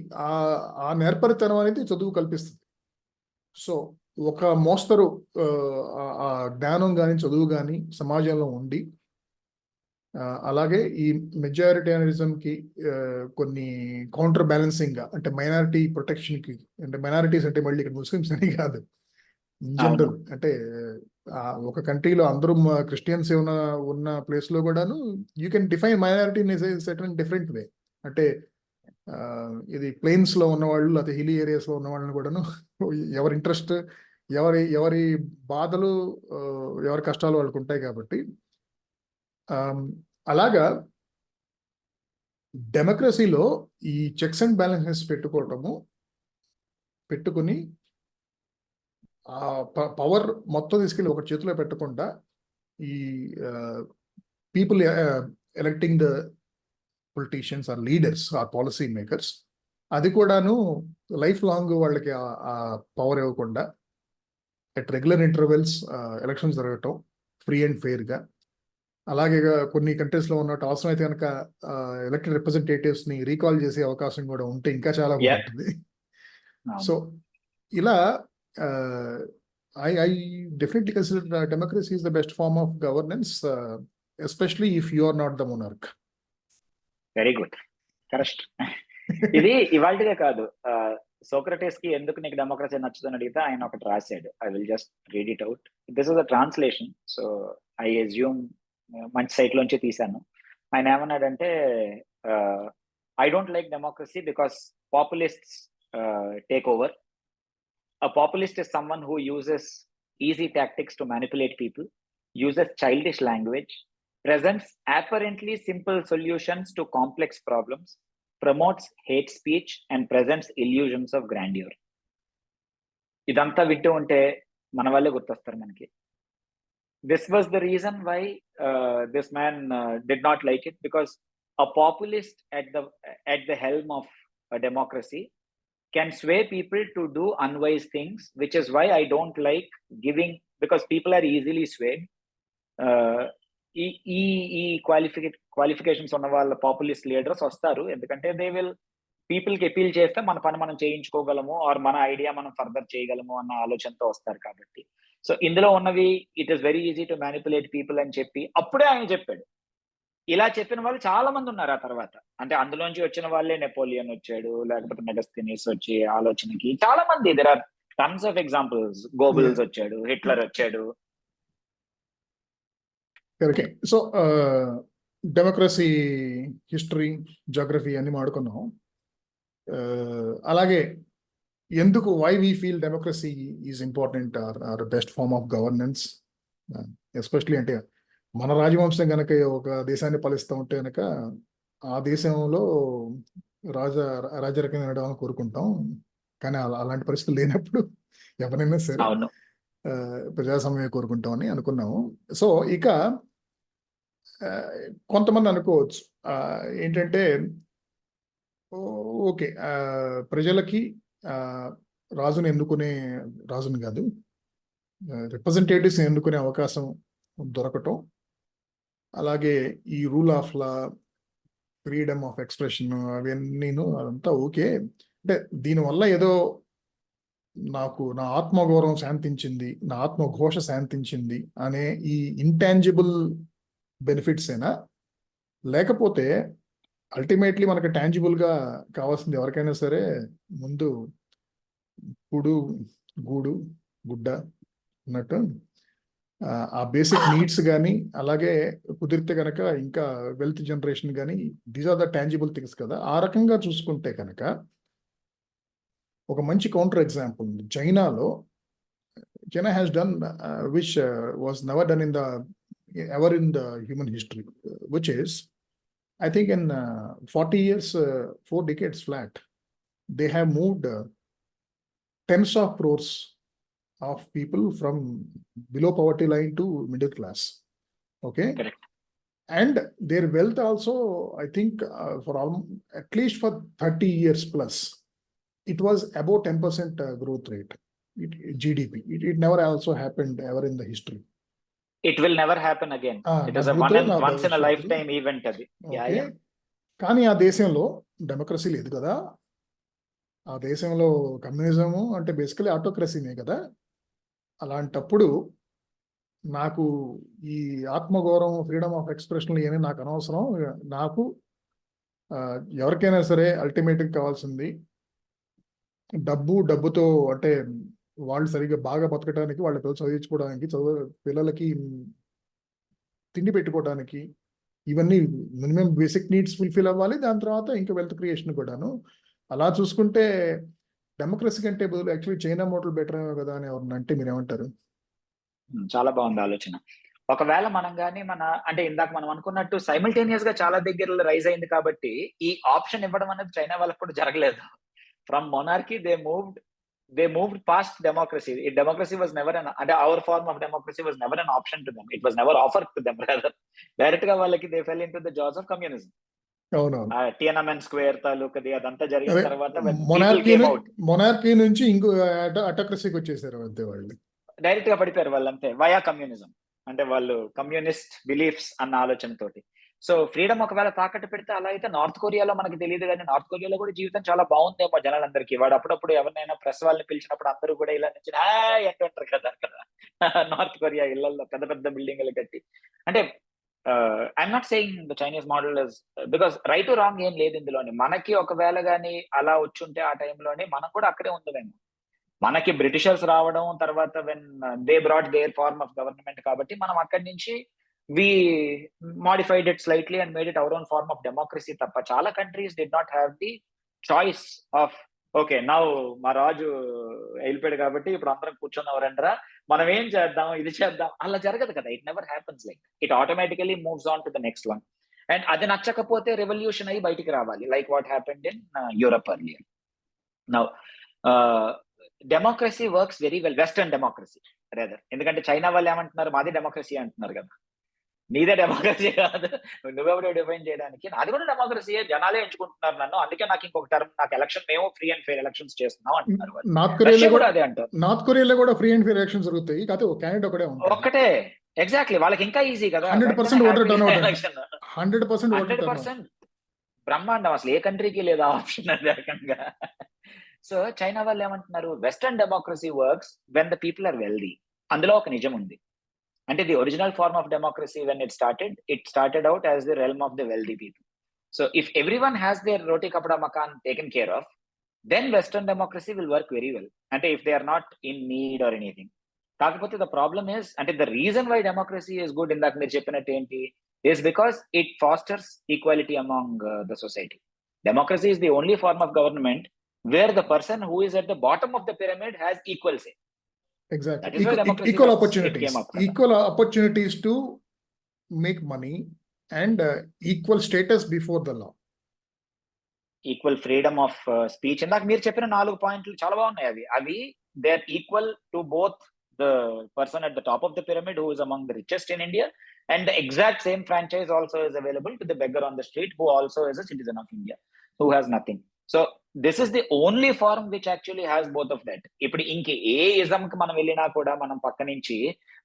ఆ నేర్పరితనం అనేది చదువు కల్పిస్తుంది. సో ఒక మోస్తరు ఆ జ్ఞానం కానీ చదువు కానీ సమాజంలో ఉండి, అలాగే ఈ మెజారిటేరియనిజంకి కొన్ని కౌంటర్ బ్యాలెన్సింగ్గా, అంటే మైనారిటీ ప్రొటెక్షన్కి, అంటే మైనారిటీస్ అంటే మళ్ళీ ఇక్కడ ముస్లిమ్స్ అని కాదు, ఇన్ జనరల్, అంటే ఒక కంట్రీలో అందరూ క్రిస్టియన్స్ ఉన్న ప్లేస్లో కూడాను you can define minority in certain different way. అంటే ఇది ప్లెయిన్స్లో ఉన్నవాళ్ళు లేకపోతే హిల్ ఏరియాస్లో ఉన్న వాళ్ళని కూడాను ఎవరి ఇంట్రెస్ట్, ఎవరి బాధలు, ఎవరి కష్టాలు వాళ్ళకు ఉంటాయి కాబట్టి, అలాగా డెమోక్రసీలో ఈ చెక్స్ అండ్ బ్యాలెన్సెస్ పెట్టుకుని ఆ పవర్ మొత్తం తీసుకెళ్ళి ఒక చేతిలో పెట్టకుండా, ఈ people electing the politicians or leaders or policy makers, అది కూడాను లైఫ్ లాంగ్ వాళ్ళకి ఆ పవర్ ఇవ్వకుండా అట్ రెగ్యులర్ ఇంటర్వెల్స్ ఎలక్షన్స్ జరగటం ఫ్రీ అండ్ ఫెయిర్గా, అలాగే కొన్ని కంట్రీస్ లో ఉన్నట్టు అవసరమైతే కనుక ఎలక్టెడ్ రిప్రజెంటేటివ్స్ ని రీకాల్ చేసే అవకాశం కూడా ఉంటే ఇంకా చాలా Yeah. బాగుంటుంది. అవును. సో ఇలా I definitely consider democracy is the best form of governance, especially if you are not the monarch. Very good, correct. ఇది ఇవాళగా కాదు, సోక్రటీస్ కి ఎందుకు నీకు డెమోక్రసీ నచ్చుదని అడిగితే ఆయన ఒకటి రాశాడు. I will just read it out. This is a translation, so I assume మంచి సైట్ లోంచి తీశాను. ఆయన ఏమన్నాడంటే, I don't like democracy because populists take over. A populist is someone who uses easy tactics to manipulate people, uses childish language, presents apparently simple solutions to complex problems, promotes hate speech, and presents illusions of grandeur. ఇదంతా వింటూ ఉంటే మన వాళ్ళే గుర్తొస్తారు మనకి. This was the reason why this man did not like it, because a populist at the helm of a democracy can sway people to do unwise things, which is why I don't like giving, because people are easily swayed. ఈ qualifications ఉన్న వాళ్ళ populist leaders వస్తారు, ఎందుకంటే they will people కి appeal చేస్తే మన పని మనం చేయించుకోగలము, ఆర్ మన ఐడియా మనం ఫర్దర్ చేయగలము అన్న ఆలోచనతో వస్తారు కాబట్టి. సో ఇందులో ఉన్నవి it is very easy to manipulate people అని చెప్పి అప్పుడే ఆయన చెప్పాడు. ఇలా చెప్పిన వాళ్ళు చాలా మంది ఉన్నారు ఆ తర్వాత. అంటే అందులోంచి వచ్చిన వాళ్ళే నెపోలియన్ వచ్చాడు, లేకపోతే మెగస్థీనియస్ వచ్చి ఆలోచనకి చాలా మంది, there are tons of examples. Goebbels వచ్చాడు, హిట్లర్ వచ్చాడు. Okay, so democracy history, geography అన్ని మాడుకున్నాం. అలాగే ఎందుకు why we feel democracy is important or best form of governance, especially అంటే మన రాజవంశం కనుక ఒక దేశాన్ని పాలిస్తూ ఉంటే కనుక ఆ దేశంలో రాజరికం నడవాలని కోరుకుంటాం. కానీ అలాంటి పరిస్థితులు లేనప్పుడు ఎవరైనా సరే ప్రజాస్వామ్యం కోరుకుంటామని అనుకున్నాము. సో ఇక కొంతమంది అనుకోవచ్చు ఏంటంటే, ఓకే, ప్రజలకి రాజుని కాదు, రిప్రజెంటేటివ్స్ ఎన్నుకునే అవకాశం దొరకటం, అలాగే ఈ rule of law, freedom of expression, అవన్నీను అదంతా ఓకే. అంటే దీనివల్ల ఏదో నాకు నా ఆత్మగౌరవం శాంతించింది, నా ఆత్మఘోష శాంతించింది అనే ఈ ఇంటాంజిబుల్ బెనిఫిట్స్ అయినా, లేకపోతే అల్టిమేట్లీ మనకు టాంజిబుల్గా కావాల్సింది ఎవరికైనా సరే ముందు కూడు, గూడు, గుడ్డ అన్నట్టు ఆ బేసిక్ నీడ్స్ కానీ, అలాగే కుదిరితే కనుక ఇంకా వెల్త్ జనరేషన్ కానీ, these are the tangible things కదా. ఆ రకంగా చూసుకుంటే కనుక ఒక మంచి కౌంటర్ ఎగ్జాంపుల్ ఉంది. China has done which was never done ever in the human history, which is, I think in 40 years, 4 decades flat, they have moved tens of crores of people from below poverty line to middle class. Okay. Correct. And their wealth also, I think, for at least for 30 years plus, it was about 10% growth rate, GDP. It never also happened ever in the history. It will never happen again. It is a once in a lifetime event అది. కానీ ఆ దేశంలో democracy లేదు కదా. ఆ దేశంలో communism అంటే basically ఆటోక్రసీనే కదా. అలాంటప్పుడు నాకు ఈ ఆత్మగౌరవం, ఫ్రీడమ్ ఆఫ్ ఎక్స్ప్రెషన్ ఏమీ నాకు అనవసరం. నాకు ఎవరికైనా సరే అల్టిమేట్గా కావాల్సింది డబ్బుతో, అంటే వాళ్ళు సరిగ్గా బాగా బతకడానికి, వాళ్ళ పిల్లలు చదివించుకోవడానికి, పిల్లలకి తిండి పెట్టుకోవడానికి, ఇవన్నీ మినిమం బేసిక్ నీడ్స్ ఫుల్ఫిల్ అవ్వాలి. దాని తర్వాత ఇంకా వెల్త్ క్రియేషన్ కూడాను. అలా చూసుకుంటే డెమోక్రసీ కంటే బదులు యాక్చువల్లీ చైనా మోడల్ బెటర్ కదా అని ఎవరన్నా అంటే మీరేమంటారు? చాలా బాగుంది ఆలోచన. ఒకవేళ మనం కానీ అంటే ఇందాక మనం అనుకున్నట్టు సైమల్టేనియస్ గా చాలా దగ్గరలో రైజ్ అయింది కాబట్టి ఈ ఆప్షన్ ఇవ్వడం అనేది చైనా వాళ్ళకి కూడా జరగలేదు. From monarchy they moved past democracy. Democracy was never our form of democracy was never an option to them. It was never offered to them. Rather, direct ga vallaki they fell into the jaws of communism. Tiananmen Square తాలూకది అదంతా జరిగిన తర్వాత monarchy నుంచి ఇంకో అటోక్రసీకి వచ్చేసారు అంతే. వాళ్ళు direct గా పడిపోయారు వాళ్ళంతే, వయా కమ్యూనిజం. అంటే వాళ్ళు కమ్యూనిస్ట్ బిలీఫ్స్ అన్న ఆలోచనతోటి. సో ఫ్రీడమ్ ఒకవేళ తాకట్టు పెడితే అలా అయితే నార్త్ కొరియాలో మనకు తెలియదు కానీ నార్త్ కొరియాలో కూడా జీవితం చాలా బాగుందేమో జనాలందరికీ. వాడు అప్పుడప్పుడు ఎవరినైనా ప్రెస్ వాళ్ళని పిలిచినప్పుడు అందరూ కూడా ఇలా నుంచి అంటుంటారు కదా అక్కడ నార్త్ కొరియా ఇళ్లలో పెద్ద పెద్ద బిల్డింగ్లు కట్టి. అంటే I'm not saying the Chinese model is because right wrong ఏం లేదు ఇందులోని. మనకి ఒకవేళ కానీ అలా వచ్చుంటే ఆ టైంలోనే మనం కూడా అక్కడే ఉందమేమో. మనకి బ్రిటిషర్స్ రావడం తర్వాత when they brought their form of government కాబట్టి మనం అక్కడి నుంచి we modified it slightly and made it our own form of democracy తప్ప చాలా countries did not have the choice of okay now మా రాజు వెళ్ళిపోయాడు కాబట్టి ఇప్పుడు అందరం కూర్చున్నవరండ్రా మనం ఏం చేద్దాం ఇది చేద్దాం అలా జరగదు కదా. It never happens like it automatically moves on to the next one. And అది నచ్చకపోతే రెవల్యూషన్ అయ్యి బయటికి రావాలి like what happened in Europe earlier. Now democracy works very well, western democracy rather. ఎందుకంటే చైనా వాళ్ళు ఏమంటున్నారు మాది డెమోక్రసీ అంటున్నారు కదా. నీదే డెమోక్రసీ కాదు, నువ్వెవడో డిఫైన్ చేయడానికి. అది కూడా డెమోక్రసీయే, జనాలే ఎంచుకుంటున్నారు నన్ను, అందుకే నాకు ఇంకొక టర్మ్ నాకు ఎలక్షన్ మేము ఫ్రీ అండ్ ఫెయిర్ ఎలక్షన్స్ చేస్తున్నాం అంటున్నారు. రష్యా కూడా అదే అంటారు. నార్త్ కొరియాలో కూడా ఫ్రీ అండ్ ఫెయిర్ ఎలక్షన్స్ జరుగుతాయి కాకపోతే ఒక క్యాండిడేట్ ఒకటే ఉంటాడు. ఒక్కటే ఎగ్జాక్ట్లీ, వాళ్ళకి ఇంకా ఈజీ కదా. 100% ఓటర్ టర్న్అవుట్. ఎలక్షన్ 100% ఓటర్ 100% బ్రహ్మాండం, అసలు ఏ కంట్రీకి లేదా ఆప్షన్ అది రకంగా. సో చైనా వాళ్ళు ఏమంటున్నారు, western democracy works when the people are wealthy. అందులో ఒక నిజం ఉంది. అంటే the original form of democracy when it started out as the realm of the wealthy people. So if everyone has their roti kapda makaan taken care of, then western democracy will work very well. అంటే if they are not in need or anything. కాకపోతే the problem is, అంటే the reason why democracy is good ఇందాక మీరు చెప్పినట్టు ఏంటి, is because it fosters equality among the society. Democracy is the only form of government where the person who is at the bottom of the pyramid has equal say. Exactly. That is why democracy Equal was- opportunities. it came up. Equal opportunities to make money and equal status before the law. Equal freedom of speech. ఇందాక మీరు చెప్పిన 4 పాయింట్లు చాలా బాగున్నాయి. అవి they are equal to both the person at the top of the pyramid who is among the richest in India, and the exact same franchise also is available to the beggar on the street who also is a citizen of India, who has nothing. So this is the only form which actually has both of that. ఇప్పుడు ఇంక ఏ ism కి మనం వెళ్ళినా కూడా, మనం పక్క నుంచి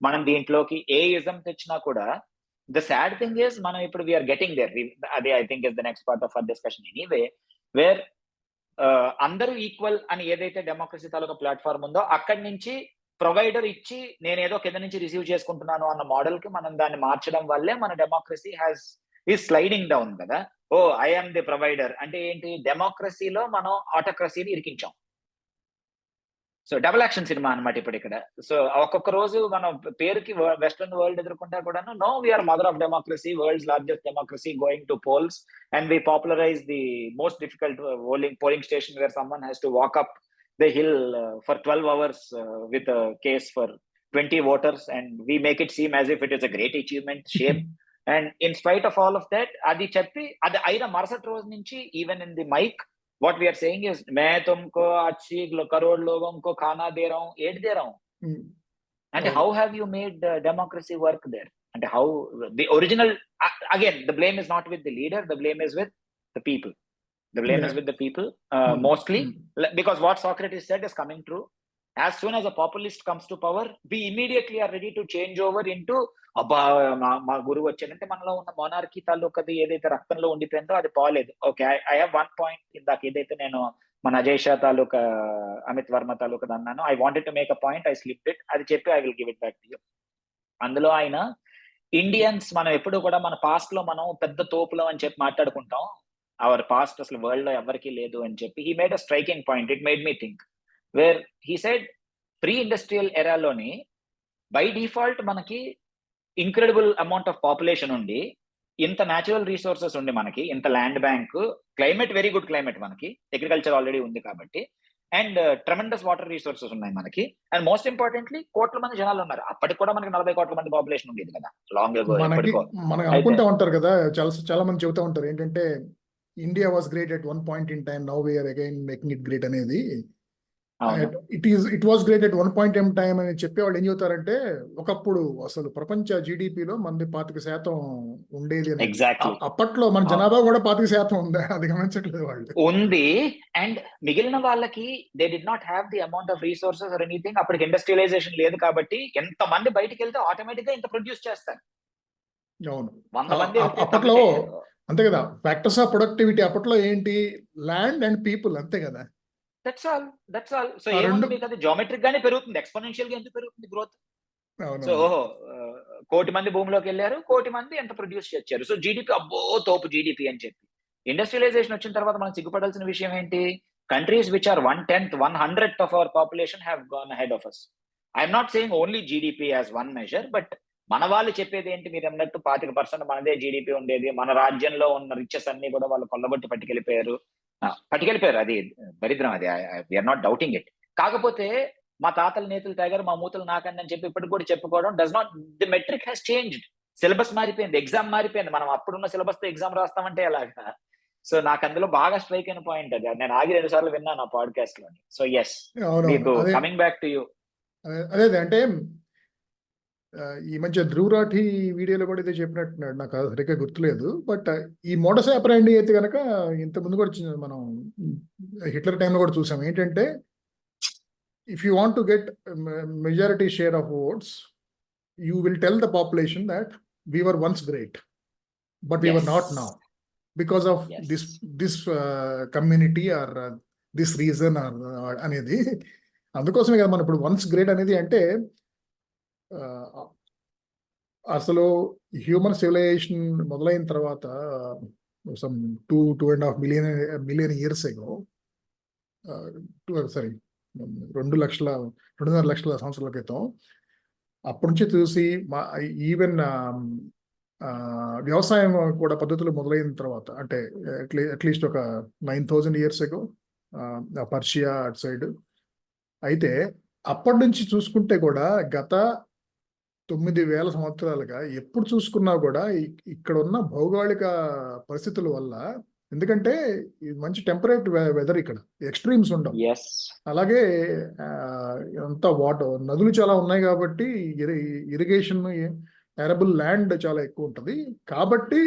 మనం దీంట్లోకి ఏ ఇజం తెచ్చినా కూడా, the sad thing is మనం ఇప్పుడు we are getting there. అదే I think is the next part of our discussion anyway, where అందరూ ఈక్వల్ అని ఏదైతే డెమోక్రసీ తాలూకా ప్లాట్ఫామ్ ఉందో అక్కడి నుంచి ప్రొవైడర్ ఇచ్చి నేనేదో కింద నుంచి రిసీవ్ చేసుకుంటున్నాను అన్న మోడల్ కి మనం దాన్ని మార్చడం వల్లే మన డెమోక్రసీ ఈజ్ స్లైడింగ్ డౌన్ కదా. ఓ ఐ ఆమ్ ది ప్రొవైడర్ అంటే ఏంటి, డెమోక్రసీలో మనం ఆటోక్రసీని ఇరికించాం. సో డబుల్ యాక్షన్ సినిమా అనమాట ఇప్పుడు ఇక్కడ. సో ఒక్కొక్క రోజు మనం పేరుకి వెస్టర్న్ వరల్డ్ ఎదుర్కొంటా కూడాను, no we're mother of democracy, world's largest democracy, going to polls and we popularize the most difficult polling station where someone has to walk up the hill for 12 hours with a case for 20 voters, and we make it seem as if it is a great achievement, shame. And in spite of all of that, adi cheppi adi aina marsat roz nunchi even in the mic what we are saying is main tumko 80 crore logon ko khana de raha hu, eat de raha hu. And how have you made democracy work there? And how the original, again the blame is not with the leader, the blame is with the people. The blame is with the people, mostly, because what Socrates said is coming true. As soon as a populist comes to power, we immediately are ready to change over into మా గురువు వచ్చాడంటే మనలో ఉన్న monarchy తాలూకది ఏదైతే రక్తంలో ఉండిపోయిందో అది పోలేదు. Okay, I have 1 point ఇందాక ఏదైతే నేను మన అజయ్ షా తాలూకా అమిత్ వర్మ తాలూకా అన్నాను, I wanted to make a point, I slipped it, అది చెప్పి I will give it back to you. అందులో ఆయన ఇండియన్స్ మనం ఎప్పుడు కూడా మన పాస్ట్ లో మనం పెద్ద తోపులం అని చెప్పి మాట్లాడుకుంటాం, అవర్ పాస్ట్ అసలు వరల్డ్ లో ఎవరికి లేదు అని చెప్పి. He made a striking point, it made me think, where he said pre industrial ఎరాలోని బై డిఫాల్ట్ మనకి ఇంక్రెడిబుల్ అమౌంట్ ఆఫ్ పాపులేషన్ ఉండి, ఇంత న్యాచురల్ రిసోర్సెస్ ఉండి, మనకి ఇంత land bank, climate very good climate, మనకి అగ్రికల్చర్ ఆల్రెడీ ఉంది కాబట్టి, అండ్ ట్రెమెండస్ వాటర్ రిసోర్సెస్ ఉన్నాయి మనకి, అండ్ మోస్ట్ ఇంపార్టెంట్లీ కోట్ల మంది జనాలు ఉన్నారు. అప్పటికి కూడా మనకి 40 కోట్ల మంది పాపులేషన్ ఉండేది కదా లాంగ్ అగో. మనకి అనుకుంటా ఉంటారు కదా, చాలా మంది చెబుతూ ఉంటారు ఏంటంటే India was great at 1 point in time, now we're again making it great అనేది. అవును. It was great at 1 time అని చెప్పేవాళ్ళు ఏం చెబుతారంటే ఒకప్పుడు అసలు ప్రపంచ జీడిపిలో మనది 25% ఉండేది అని. ఎగ్జాక్ట్లీ. అప్పట్లో మన జనాభా కూడా 25% ఉందా అది గమనించట్లేదు వాళ్ళు. ఉంది. అండ్ మిగిలిన వాళ్ళకి they did not have the amount of resources or anything. అప్పటికి ఇండస్ట్రియలైజేషన్ లేదు కాబట్టి ఎంత మంది బయటికి వెళ్తే ఆటోమేటిక్ గా ఇంత ప్రొడ్యూస్ చేస్తారు. అవును 100 మంది వెళ్తే అప్పట్లో తప్పితే అంతే కదా. ఫ్యాక్టర్స్ ఆఫ్ ప్రొడక్టివిటీ అప్పట్లో ఏంటి, ల్యాండ్ అండ్ పీపుల్, అంతే కదా. That's all. సో ఆ ఏముంది రెండు. మీకు, అది జామెట్రిక్ గానే పెరుగుతుంది, ఎక్స్పోనెన్షియల్ గా ఎందుకు పెరుగుతుంది గ్రోత్. సో అవునవును. ఓహో, 1,00,00,000 మంది భూమిలోకి వెళ్ళారు, 1,00,00,000 మంది ఎంత ప్రొడ్యూస్ చేశారు. సో జీడిపి అబ్బో తోపు జీడిపి అని చెప్పి. ఇండస్ట్రియలైజేషన్ వచ్చిన తర్వాత మనం సిగ్గుపడాల్సిన విషయం ఏంటి? Countries which are 1/10, 100th of our population have gone ahead of us. I'm not saying only GDP as one measure, but మన వాళ్ళు చెప్పేది ఏంటి, మీరు అన్నట్టు 25% మనదే జీడిపి ఉండేది, మన రాజ్యంలో ఉన్న రిచెస్ అన్ని కూడా వాళ్ళు కొల్లగొట్టి పట్టుకెళ్ళిపోయారు. అది దరిద్రం, అది వీఆర్ నాట్ డౌటింగ్ ఇట్. కాకపోతే మా తాతల నేతలు తాగారు, మా మూతలు నాకండి అని చెప్పి ఇప్పటికి కూడా చెప్పుకోవడం does not, the metric has changed. Syllabus మారిపోయింది, ఎగ్జామ్ మారిపోయింది. మనం అప్పుడున్న సిలబస్ తో ఎగ్జామ్ రాస్తామంటే ఎలాగా? సో నాకు అందులో బాగా స్ట్రైక్ అయిన పాయింట్ అది. నేను ఆగి 2 సార్లు విన్నాను ఆ పాడ్కాస్ట్ లో. సో ఎస్, మీకు కమింగ్ బ్యాక్ టు యూ. అదే అంటే ఈ మధ్య ధ్రువ్ రాఠీ వీడియోలో కూడా ఇదే చెప్పినట్టున్నాడు, నాకు సరిగ్గా గుర్తులేదు. బట్ ఈ మోడస్ ఆపరెండి అయితే కనుక ఇంత ముందు కూడా మనం హిట్లర్ టైంలో కూడా చూసాం. ఏంటంటే if you want to get majority share of votes, you will tell the population that we were once great, but we were not now because of this community or this reason or అనేది. అందుకోసమే కదా మనం ఇప్పుడు once great అనేది. అంటే అసలు human civilisation మొదలైన తర్వాత సమ్ 2.5 మిలియన్ ఇయర్స్ ఎగో, 2.5 లక్షల సంవత్సరాల క్రితం, అప్పటి నుంచి చూసి ఈవెన్ వ్యవసాయం కూడా పద్ధతులు మొదలైన తర్వాత, అంటే అట్లీస్ట్ ఒక 9,000 ఇయర్స్ ఎగో పర్షియా అటు సైడ్. అయితే అప్పటి నుంచి చూసుకుంటే కూడా గత 9,000 సంవత్సరాలుగా ఎప్పుడు చూసుకున్నా కూడా ఇక్కడ ఉన్న భౌగోళిక పరిస్థితుల వల్ల, ఎందుకంటే ఇది మంచి టెంపరేట్ వెదర్, ఇక్కడ ఎక్స్ట్రీమ్స్ ఉండవు. అలాగే అంతా వాటర్, నదులు చాలా ఉన్నాయి కాబట్టి ఇరిగేషన్, ఎరబుల్ ల్యాండ్ చాలా ఎక్కువ ఉంటుంది. కాబట్టి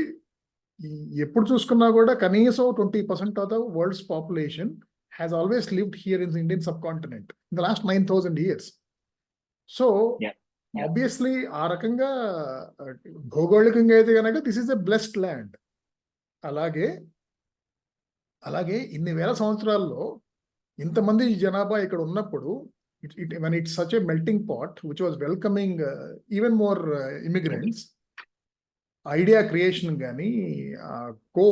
ఎప్పుడు చూసుకున్నా కూడా కనీసం 20% of the world's population has always lived here in the Indian sub continent in the last 9,000 years. So obviously ఆ రకంగా భౌగోళికంగా అయితే కనుక this is a blessed land. అలాగే ఇన్ని వేల సంవత్సరాల్లో ఇంతమంది జనాభా ఇక్కడ ఉన్నప్పుడు, when it's such a melting pot which was welcoming even more immigrants, idea creation కానీ కో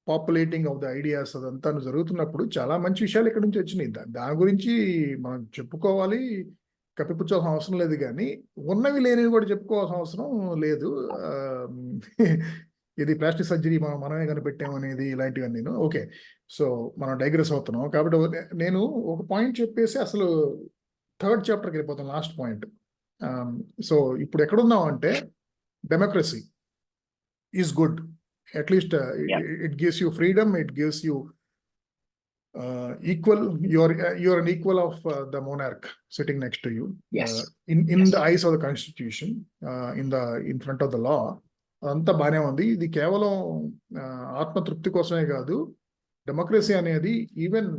పాపులేటింగ్ ఆఫ్ ద ఐడియాస్ అదంతా జరుగుతున్నప్పుడు చాలా మంచి విషయాలు ఇక్కడ నుంచి వచ్చినాయి. దాని గురించి మనం చెప్పుకోవాలి, కప్పిపుచ్చాల్సిన అవసరం లేదు. కానీ ఉన్నవి లేనివి కూడా చెప్పుకోవాల్సిన అవసరం లేదు. ఇది ప్లాస్టిక్ సర్జరీ మనమే కనిపెట్టాము అనేది, ఇలాంటివన్నీ. ఓకే, సో మనం డైగ్రెస్ అవుతున్నాం. కాబట్టి నేను ఒక పాయింట్ చెప్పేసి అసలు 3rd చాప్టర్కి వెళ్ళిపోతాం, లాస్ట్ పాయింట్. సో ఇప్పుడు ఎక్కడున్నాం అంటే, democracy is good. At least it gives you freedom, it gives you equal, you're an equal of the monarch sitting next to you, in the eyes of the constitution, in front of the law. అంతా బాగానే ఉంది. ఇది కేవలం ఆత్మతృప్తి కోసమే కాదు, democracy అనేది even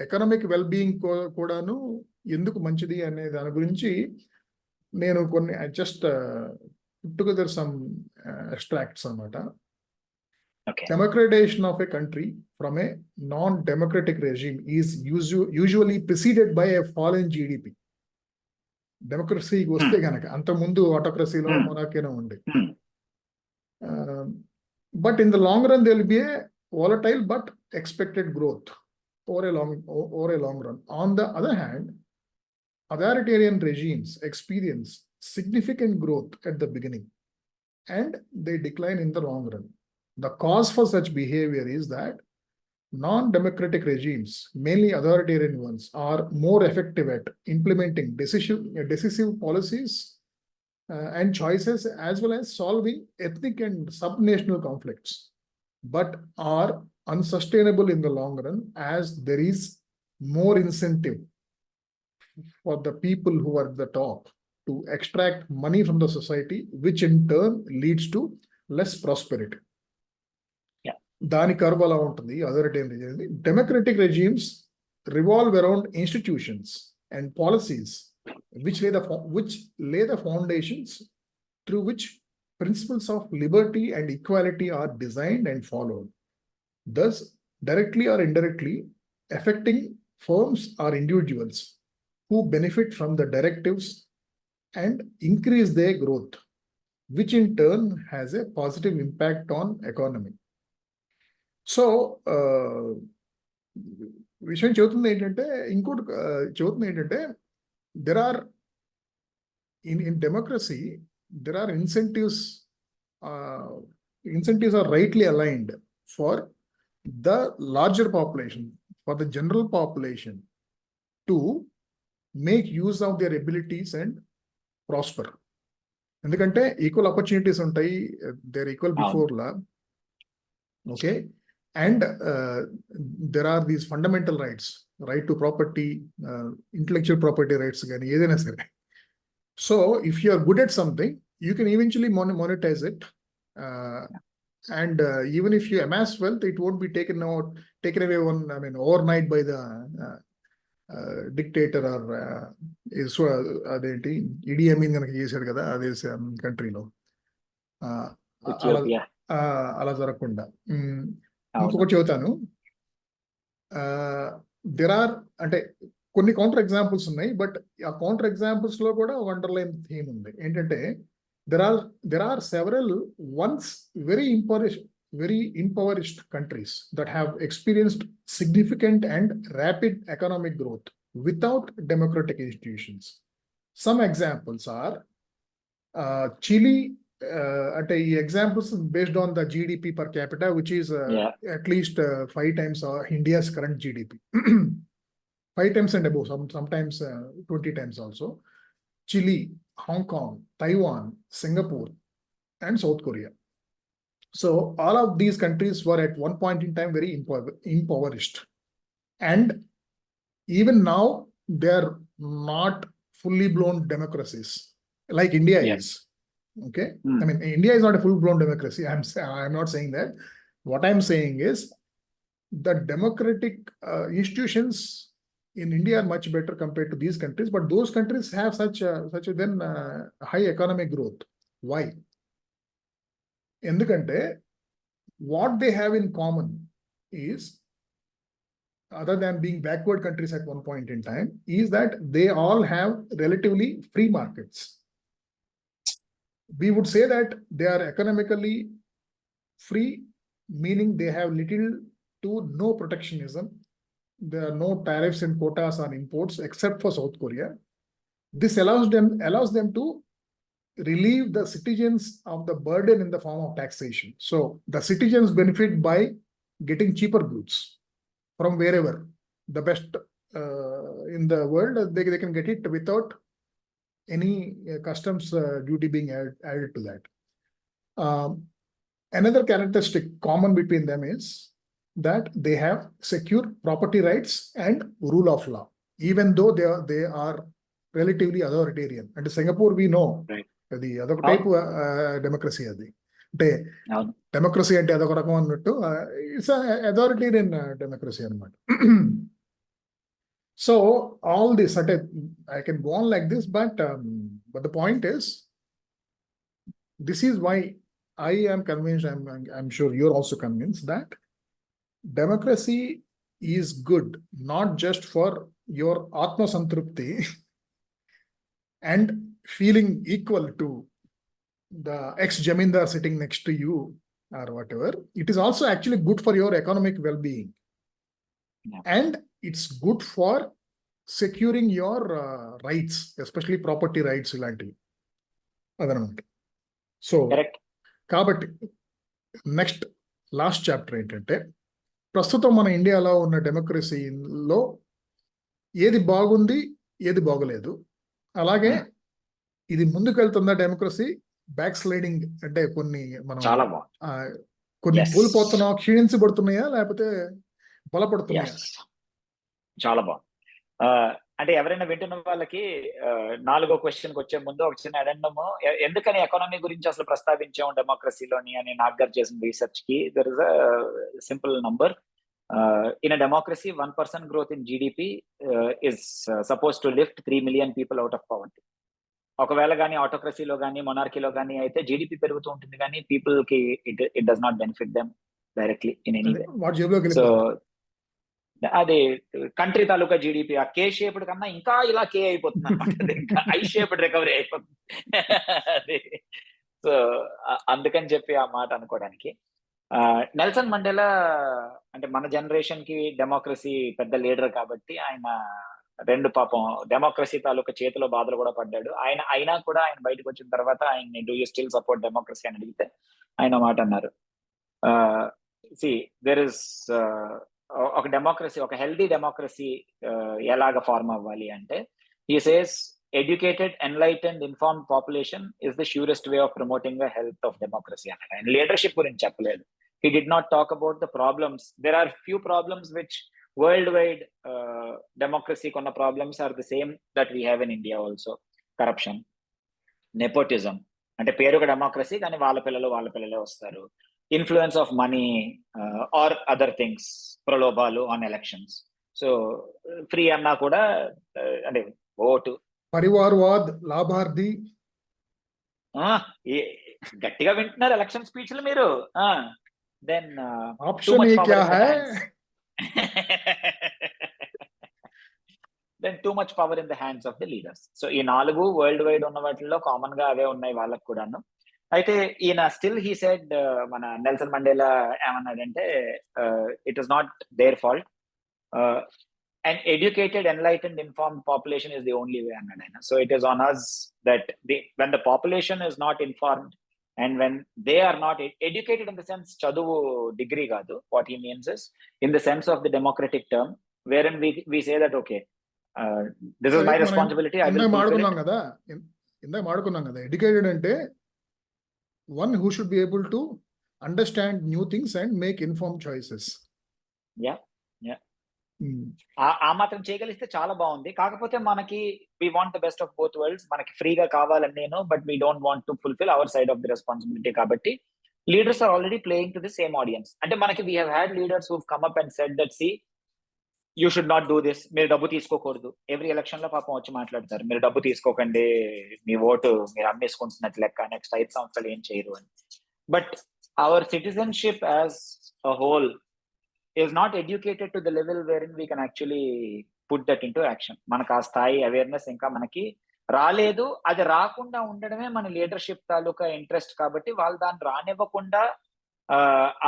economic wellbeing కూడాను ఎందుకు మంచిది అనే దాని గురించి నేను కొన్ని జస్ట్ టుగెదర్ సమ్ ఎక్స్ట్రాక్ట్స్ అన్నమాట. Democratization of a country from a non-democratic regime is usually preceded by a fall in GDP. డెమోక్రసీకి వస్తే కనుక, అంతకుముందు ఆటోక్రసీలో మొనార్కీలో ఉండే. But in the long run there will be a volatile but expected growth over a long run. On the other hand, authoritarian regimes experience significant growth at the beginning and they decline in the long run. The cause for such behavior is that non-democratic regimes, mainly authoritarian ones, are more effective at implementing decisive policies and choices, as well as solving ethnic and subnational conflicts, but are unsustainable in the long run, as there is more incentive for the people who are at the top to extract money from the society, which in turn leads to less prosperity. Yeah. దాని curve అలా ఉంటుంది. Authoritarian regimes, democratic regimes revolve around institutions and policies which lay the foundations through which principles of liberty and equality are designed and followed, thus directly or indirectly affecting firms or individuals who benefit from the directives and increase their growth, which in turn has a positive impact on economy. So విషయం చెబుతుంది ఏంటంటే, ఇంకోటి చెబుతుంది ఏంటంటే, there are in democracy there are incentives are rightly aligned for the larger population, for the general population to make use of their abilities and prosper. ఎందుకంటే equal opportunities ఉంటాయి, they're equal before law. Okay, and there are these fundamental rights, right to property, intellectual property rights కానీ ఏదైనా సరే. So if you are good at something, you can eventually monetize it, and even if you amass wealth, it won't be taken away overnight by the dictator or అదేంటి Idi Amin కనుక చేశాడు కదా అదే కంట్రీలో, అలా జరగకుండా. ఇంకొకటి చెబుతాను, దెర్ ఆర్ అంటే కొన్ని కౌంటర్ ఎగ్జాంపుల్స్ ఉన్నాయి, బట్ ఆ కౌంటర్ ఎగ్జాంపుల్స్ లో కూడా ఒక అండర్లైన్ థీమ్ ఉంది. ఏంటంటే there are several once very impoverished countries that have experienced significant and rapid economic growth without democratic institutions. Some examples are Chile. At examples based on the GDP per capita, which is at least 5 times India's current GDP. 5 times and above, sometimes 20 times also. Chile, Hong Kong, Taiwan, Singapore, and South Korea. So all of these countries were at one point in time very impoverished, and even now they are not fully blown democracies like India is. Okay, I mean, India is not a full blown democracy. I'm not saying that. What I'm saying is the democratic institutions in India are much better compared to these countries, but those countries have such high economic growth. Why? Endukante what they have in common is, other than being backward countries at one point in time, is that they all have relatively free markets. We would say that they are economically free, meaning they have little to no protectionism. There are no tariffs and quotas on imports except for South Korea. This allows them to relieve the citizens of the burden in the form of taxation. So the citizens benefit by getting cheaper goods from wherever, the best in the world. They can get it without any customs duty being added to that. Another characteristic common between them is that they have secure property rights and rule of law, even though they are relatively authoritarian. And Singapore, we know, the other type democracy adi ante democracy ante adok rakam annattu, it's a authoritarian democracy anamata. So all this, I can go on like this, but the point is, this is why I am convinced, I'm sure you're also convinced, that democracy is good not just for your atma santrupti and feeling equal to the ex-jamindar sitting next to you or whatever. It is also actually good for your economic well-being. And it's good for securing your rights, especially property rights ilantivi adanamata. So kabatti next last chapter ఏంటంటే, ప్రస్తుతం మన ఇండియాలో ఉన్న డెమోక్రసీలో ఏది బాగుంది, ఏది బాగలేదు, అలాగే ఇది ముందుకు వెళ్తుందా డెమోక్రసీ, బ్యాక్ స్లైడింగ్ అంటే కొన్ని మనం కొన్ని కోల్పోతున్నాం, క్షీణించబడుతున్నాయా లేకపోతే బలపడుతున్నాయా? చాలా బాగుంది. అంటే ఎవరైనా వింటున్న వాళ్ళకి 4వ క్వశ్చన్కి వచ్చే ముందు ఒక చిన్న అడెండము, ఎందుకని ఎకానమీ గురించి అసలు ప్రస్తావించాము డెమోక్రసీలోని అని నాగ్గర్ చేసిన రీసెర్చ్ కి there is a simple number. In a democracy 1% growth in GDP is suppose to lift 3 million people out of poverty. ఒకవేళ కానీ ఆటోక్రసీలో కానీ మొనార్కీలో కానీ అయితే జీడిపి పెరుగుతూ ఉంటుంది కానీ పీపుల్ కి it does not benefit them directly in any way. వాటి జేబులోకి సో వెళ్ళిపోతుంది. అది కంట్రీ తాలూకా జీడిపి ఆ కే షేప్డ్ కన్నా ఇంకా ఇలా కే అయిపోతుంది అనమాట. ఇంకా ఐ షేప్డ్ రికవరీ అయిపోతుంది. అది సో అందుకని చెప్పి ఆ మాట అనుకోవడానికి. నెల్సన్ మండేలా అంటే మన జనరేషన్ కి డెమోక్రసీ పెద్ద లీడర్ కాబట్టి ఆయన రెండు పాపం డెమోక్రసీ తాలూకా చేతిలో బాధలు కూడా పడ్డాడు. ఆయన అయినా కూడా ఆయన బయటకు వచ్చిన తర్వాత ఆయన do you still support democracy అని అడిగితే ఆయన మాట అన్నారు, దేర్ ఇస్ ఒక డెమోక్రసీ, ఒక హెల్దీ డెమోక్రసీ ఎలాగ ఫార్మ్ అవ్వాలి అంటే he says educated, enlightened, informed population is the surest way of promoting the health of democracy అన్నాడు. ఆయన లీడర్షిప్ గురించి చెప్పలేదు. He did not talk about the problems. There are few problems which worldwide democracy konna problems are the same that we have in India also. Corruption, nepotism, అంటే పేరుగా democracy కానీ వాళ్ళ పిల్లలే వస్తారు. Influence of money are other things, ప్రలోభాలు on elections. So free అన్నా కూడా అంటే ఓటు, పరివార్వాద్, లాభార్థి. గట్టిగా వింటున్నారు ఎలక్షన్ స్పీచ్లు మీరు. Then ఆప్షన్ ఏ క్యా high? Then too much power in the hands of the leaders. So ఈ 4 వరల్డ్ వైడ్ ఉన్న వాటిల్లో కామన్ గా అవే ఉన్నాయి వాళ్ళకు కూడాను. అయితే ఈయన స్టిల్ హీ సెడ్, మన నెల్సన్ మండేలా ఏమన్నాడంటే it is not their fault, an educated, enlightened, informed population is the only way అన్నాడు ఆయన. So it is on us that when the population is not informed and when they are not educated in the sense చదువు degree కాదు, what he means is in the sense of the democratic term wherein we say that okay, this is my responsibility, I will fulfill it. ఇందాక మాడుకున్నాం కదా educated అంటే one who should be able to understand new things and make informed choices. Yeah. ఆ మాత్రం చేయగలిస్తే చాలా బాగుంది. కాకపోతే మనకి we want the best of both worlds, మనకి ఫ్రీగా కావాలని నేను, but we don't want to fulfil our side of the responsibility. కాబట్టి leaders are already playing to the same audience. అంటే మనకి we have had leaders who come up and said that see you should not do this, మీరు డబ్బు తీసుకోకూడదు. Every election లో పాపం వచ్చి మాట్లాడతారు, మీరు డబ్బు తీసుకోకండి, మీ ఓటు మీరు అమ్మేసుకుంటున్నట్టు లెక్క, నెక్స్ట్ 5 సంవత్సరాలు ఏం చేయరు అని. But our citizenship as a whole is not educated to the level wherein we can actually put that into action. మనకు ఆ స్థాయి అవేర్నెస్ ఇంకా మనకి రాలేదు. అది రాకుండా ఉండడమే మన లీడర్షిప్ తాలూకా ఇంట్రెస్ట్. కాబట్టి వాళ్ళు దాన్ని రానివ్వకుండా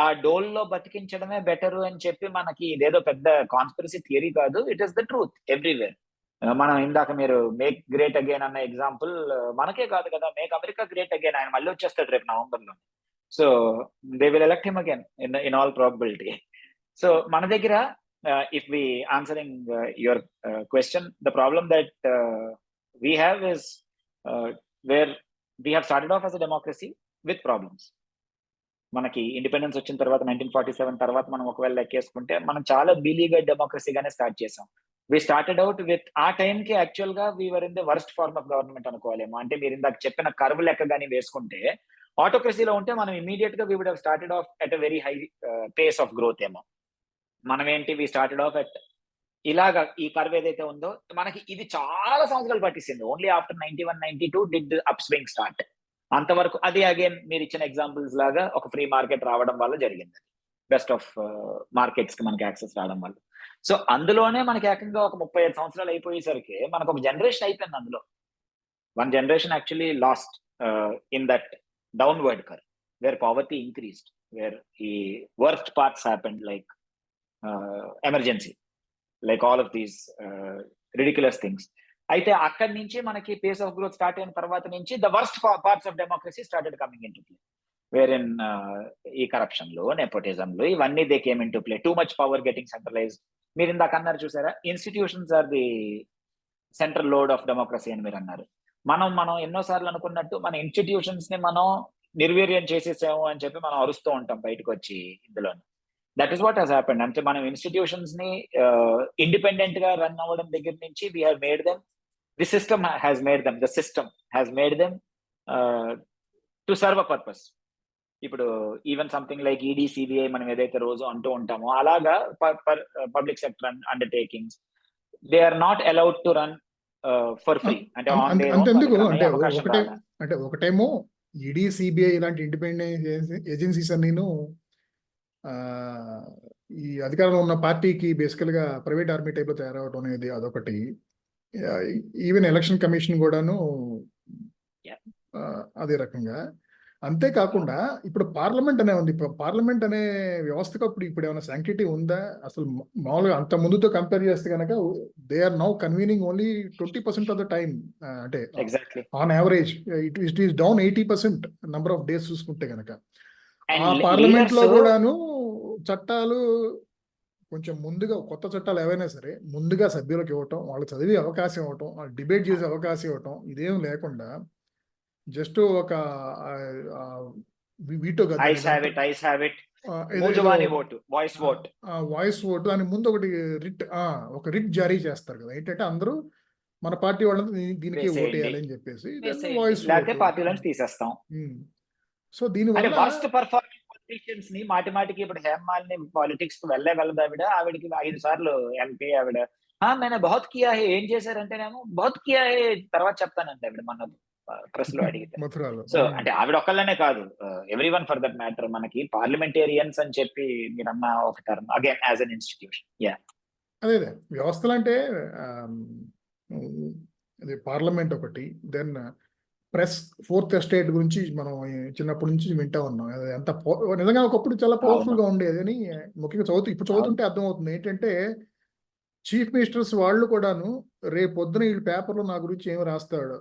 ఆ డోల్లో బతికించడమే బెటర్ అని చెప్పి మనకి ఇదేదో పెద్ద కాన్స్పిరసీ థియరీ కాదు, it is the truth everywhere. మనం ఇందాక మీరు మేక్ గ్రేట్ అగైన్ అన్న ఎగ్జాంపుల్ మనకే కాదు కదా, మేక్ అమెరికా గ్రేట్ అగైన్, ఆయన మళ్ళీ వచ్చేస్తాడు రేపు నవంబర్లో. So they will elect him again in all probability. So మన దగ్గర if we answering your question, the problem that we have is where we have started off as a democracy with problems. మనకి independence వచ్చిన తర్వాత 1947 తర్వాత మనం ఒకవేళ లెక్కేసుకుంటే మనం చాలా బిలీగా డెమోక్రసీగానే స్టార్ట్ చేసాం. వి స్టార్టెడ్ అవుట్ విత్ ఆ టైంకి యాక్చువల్ గా we are in the worst form of government అనుకోవాలేమో. అంటే మీరు ఇందాక చెప్పిన కర్వ్ లెక్క కానీ వేసుకుంటే ఆటోక్రసీలో ఉంటే మనం ఇమీడియట్ గా we would have started off at a very high pace of growth ఏమో. మనం ఏంటి, వి స్టార్టెడ్ ఆఫ్ ఎట్ ఇలాగా ఈ కర్వ్ ఏదైతే ఉందో మనకి ఇది చాలా సంవత్సరాలు పట్టించింది. Only after 91-92 did upswing start. అంతవరకు అది అగైన్ మీరు ఇచ్చిన ఎగ్జాంపుల్స్ లాగా ఒక ఫ్రీ మార్కెట్ రావడం వల్ల జరిగింది, బెస్ట్ ఆఫ్ మార్కెట్స్ కి మనకి యాక్సెస్ రావడం వల్ల. సో అందులోనే మనకి ఏకంగా ఒక 35 సంవత్సరాలు అయిపోయేసరికి మనకు ఒక జనరేషన్ అయిపోయింది. అందులో one generation actually lost in that downward curve where poverty increased, where ఈ worst parts happened like emergency, like all of these ridiculous things. అయితే అక్కడి నుంచి మనకి పేస్ ఆఫ్ గ్రోత్ స్టార్ట్ అయిన తర్వాత నుంచి the worst parts of democracy started coming into play, where in ఈ కరప్షన్లు, నెపోటిజంలు ఇవన్నీ they came into play. Too much power getting centralized. మీరు ఇందాక అన్నారు చూసారా, institutions are the central load of democracy అని మీరు అన్నారు. మనం ఎన్నోసార్లు అనుకున్నట్టు మన ఇన్స్టిట్యూషన్స్ ని మనం నిర్వీర్యం చేసేసాము అని చెప్పి మనం అరుస్తూ ఉంటాం బయటకు వచ్చి. ఇందులో that is what has happened. అంటే మనం ఇన్స్టిట్యూషన్స్ ని ఇండిపెండెంట్ గా రన్ అవ్వడం దగ్గర నుంచి we have made them, the system has made them, the system has made them to serve a purpose. ఇప్పుడు even something like ED, CBI మనం ఏదైతే రోజు అంటూ ఉంటామో అలాగా public sector undertakings they are not allowed to run for free. అంటే on their own అంతెందుకు వాళ్ళకి run అంటే అయ్యే అవకాశం ఒకటే రాలా. అంటే ఒకటేమో ఈడీ, సిబిఐ ఇలాంటి ఇండిపెండెంట్ ఏజెన్సీస్ అన్నీను ఆ, ఈ అధికారంలో ఉన్న పార్టీకి బేసికల్ గా ప్రైవేట్ ఆర్మీ టైప్ లో తయారవడం అనేది అదొకటి. ఈవెన్ ఎలక్షన్ కమిషన్ కూడాను Yeah. అదే రకంగా. అంతేకాకుండా ఇప్పుడు పార్లమెంట్ అనే ఉంది. పార్లమెంట్ అనే వ్యవస్థకు ఇప్పుడు ఏమైనా శాంక్టిటీ ఉందా అసలు? మామూలుగా అంత ముందుతో కంపేర్ చేస్తే కనుక they are now convening only 20% of the time. అంటే exactly. On average it is down 80% number of days చూసుకుంటే కనుక. ఆ అండ్ పార్లమెంట్ లో లీడర్స్ కూడాను చట్టాలు కొంచెం ముందుగా, కొత్త చట్టాలు ఏవైనా సరే ముందుగా సభ్యులకు ఇవ్వటం, వాళ్ళు చదివే అవకాశం ఇవ్వటం, వాళ్ళు డిబేట్ చేసే అవకాశం ఇవ్వటం, ఇదేం లేకుండా జస్ట్ ఒక వీటో ఐస్ హ్యావ్ ఇట్ మూజువాని vote, voice vote, voice vote దాని ముందు ఒకటి ఒక రిట్ జారీ చేస్తారు కదా. ఏంటంటే అందరూ మన పార్టీ వాళ్ళంతా దీనికి ఓటు వేయాలి అని చెప్పేసి వాయిస్ లేకపోతే పార్టీలను తీసేస్తాం. సో దీనివల్ల వర్స్ట్ పర్ఫార్మింగ్ పొలిటీషియన్స్ ని మాటిమాటికి ఇప్పుడు హేమాలిని పాలిటిక్స్ కు వెళ్ళదు. ఆవిడకి 5 సార్లు ఎంపీ. ఆవిడ నేను బహుత్ కియా హే, ఏం చేశారంటేనేమో బహుత్ కియా హే తర్వాత చెప్తానండి ఆవిడ మన ప్రెస్ లో అడిగితే. మథురాలో. సో అంటే ఆవిడ ఒక్కళ్ళనే కాదు, every one for that matter. మనకి పార్లమెంటేరియన్స్ అని చెప్పి మీరన్న ఒక term again as an institution. అదే వ్యవస్థలు అంటే పార్లమెంట్ ఒకటి, దెన్ ప్రెస్, ఫోర్త్ ఎస్టేట్ గురించి మనం చిన్నప్పటి నుంచి వింటా ఉన్నాం. ఎంత నిజంగా ఒకప్పుడు చాలా పవర్ఫుల్ గా ఉండేది అని ముఖ్యంగా ఇప్పుడు చదువుతుంటే అర్థమవుతుంది. ఏంటంటే చీఫ్ మినిస్టర్స్ వాళ్ళు కూడాను రేపు పొద్దున ఈ పేపర్లో నా గురించి ఏమి రాస్తాడు,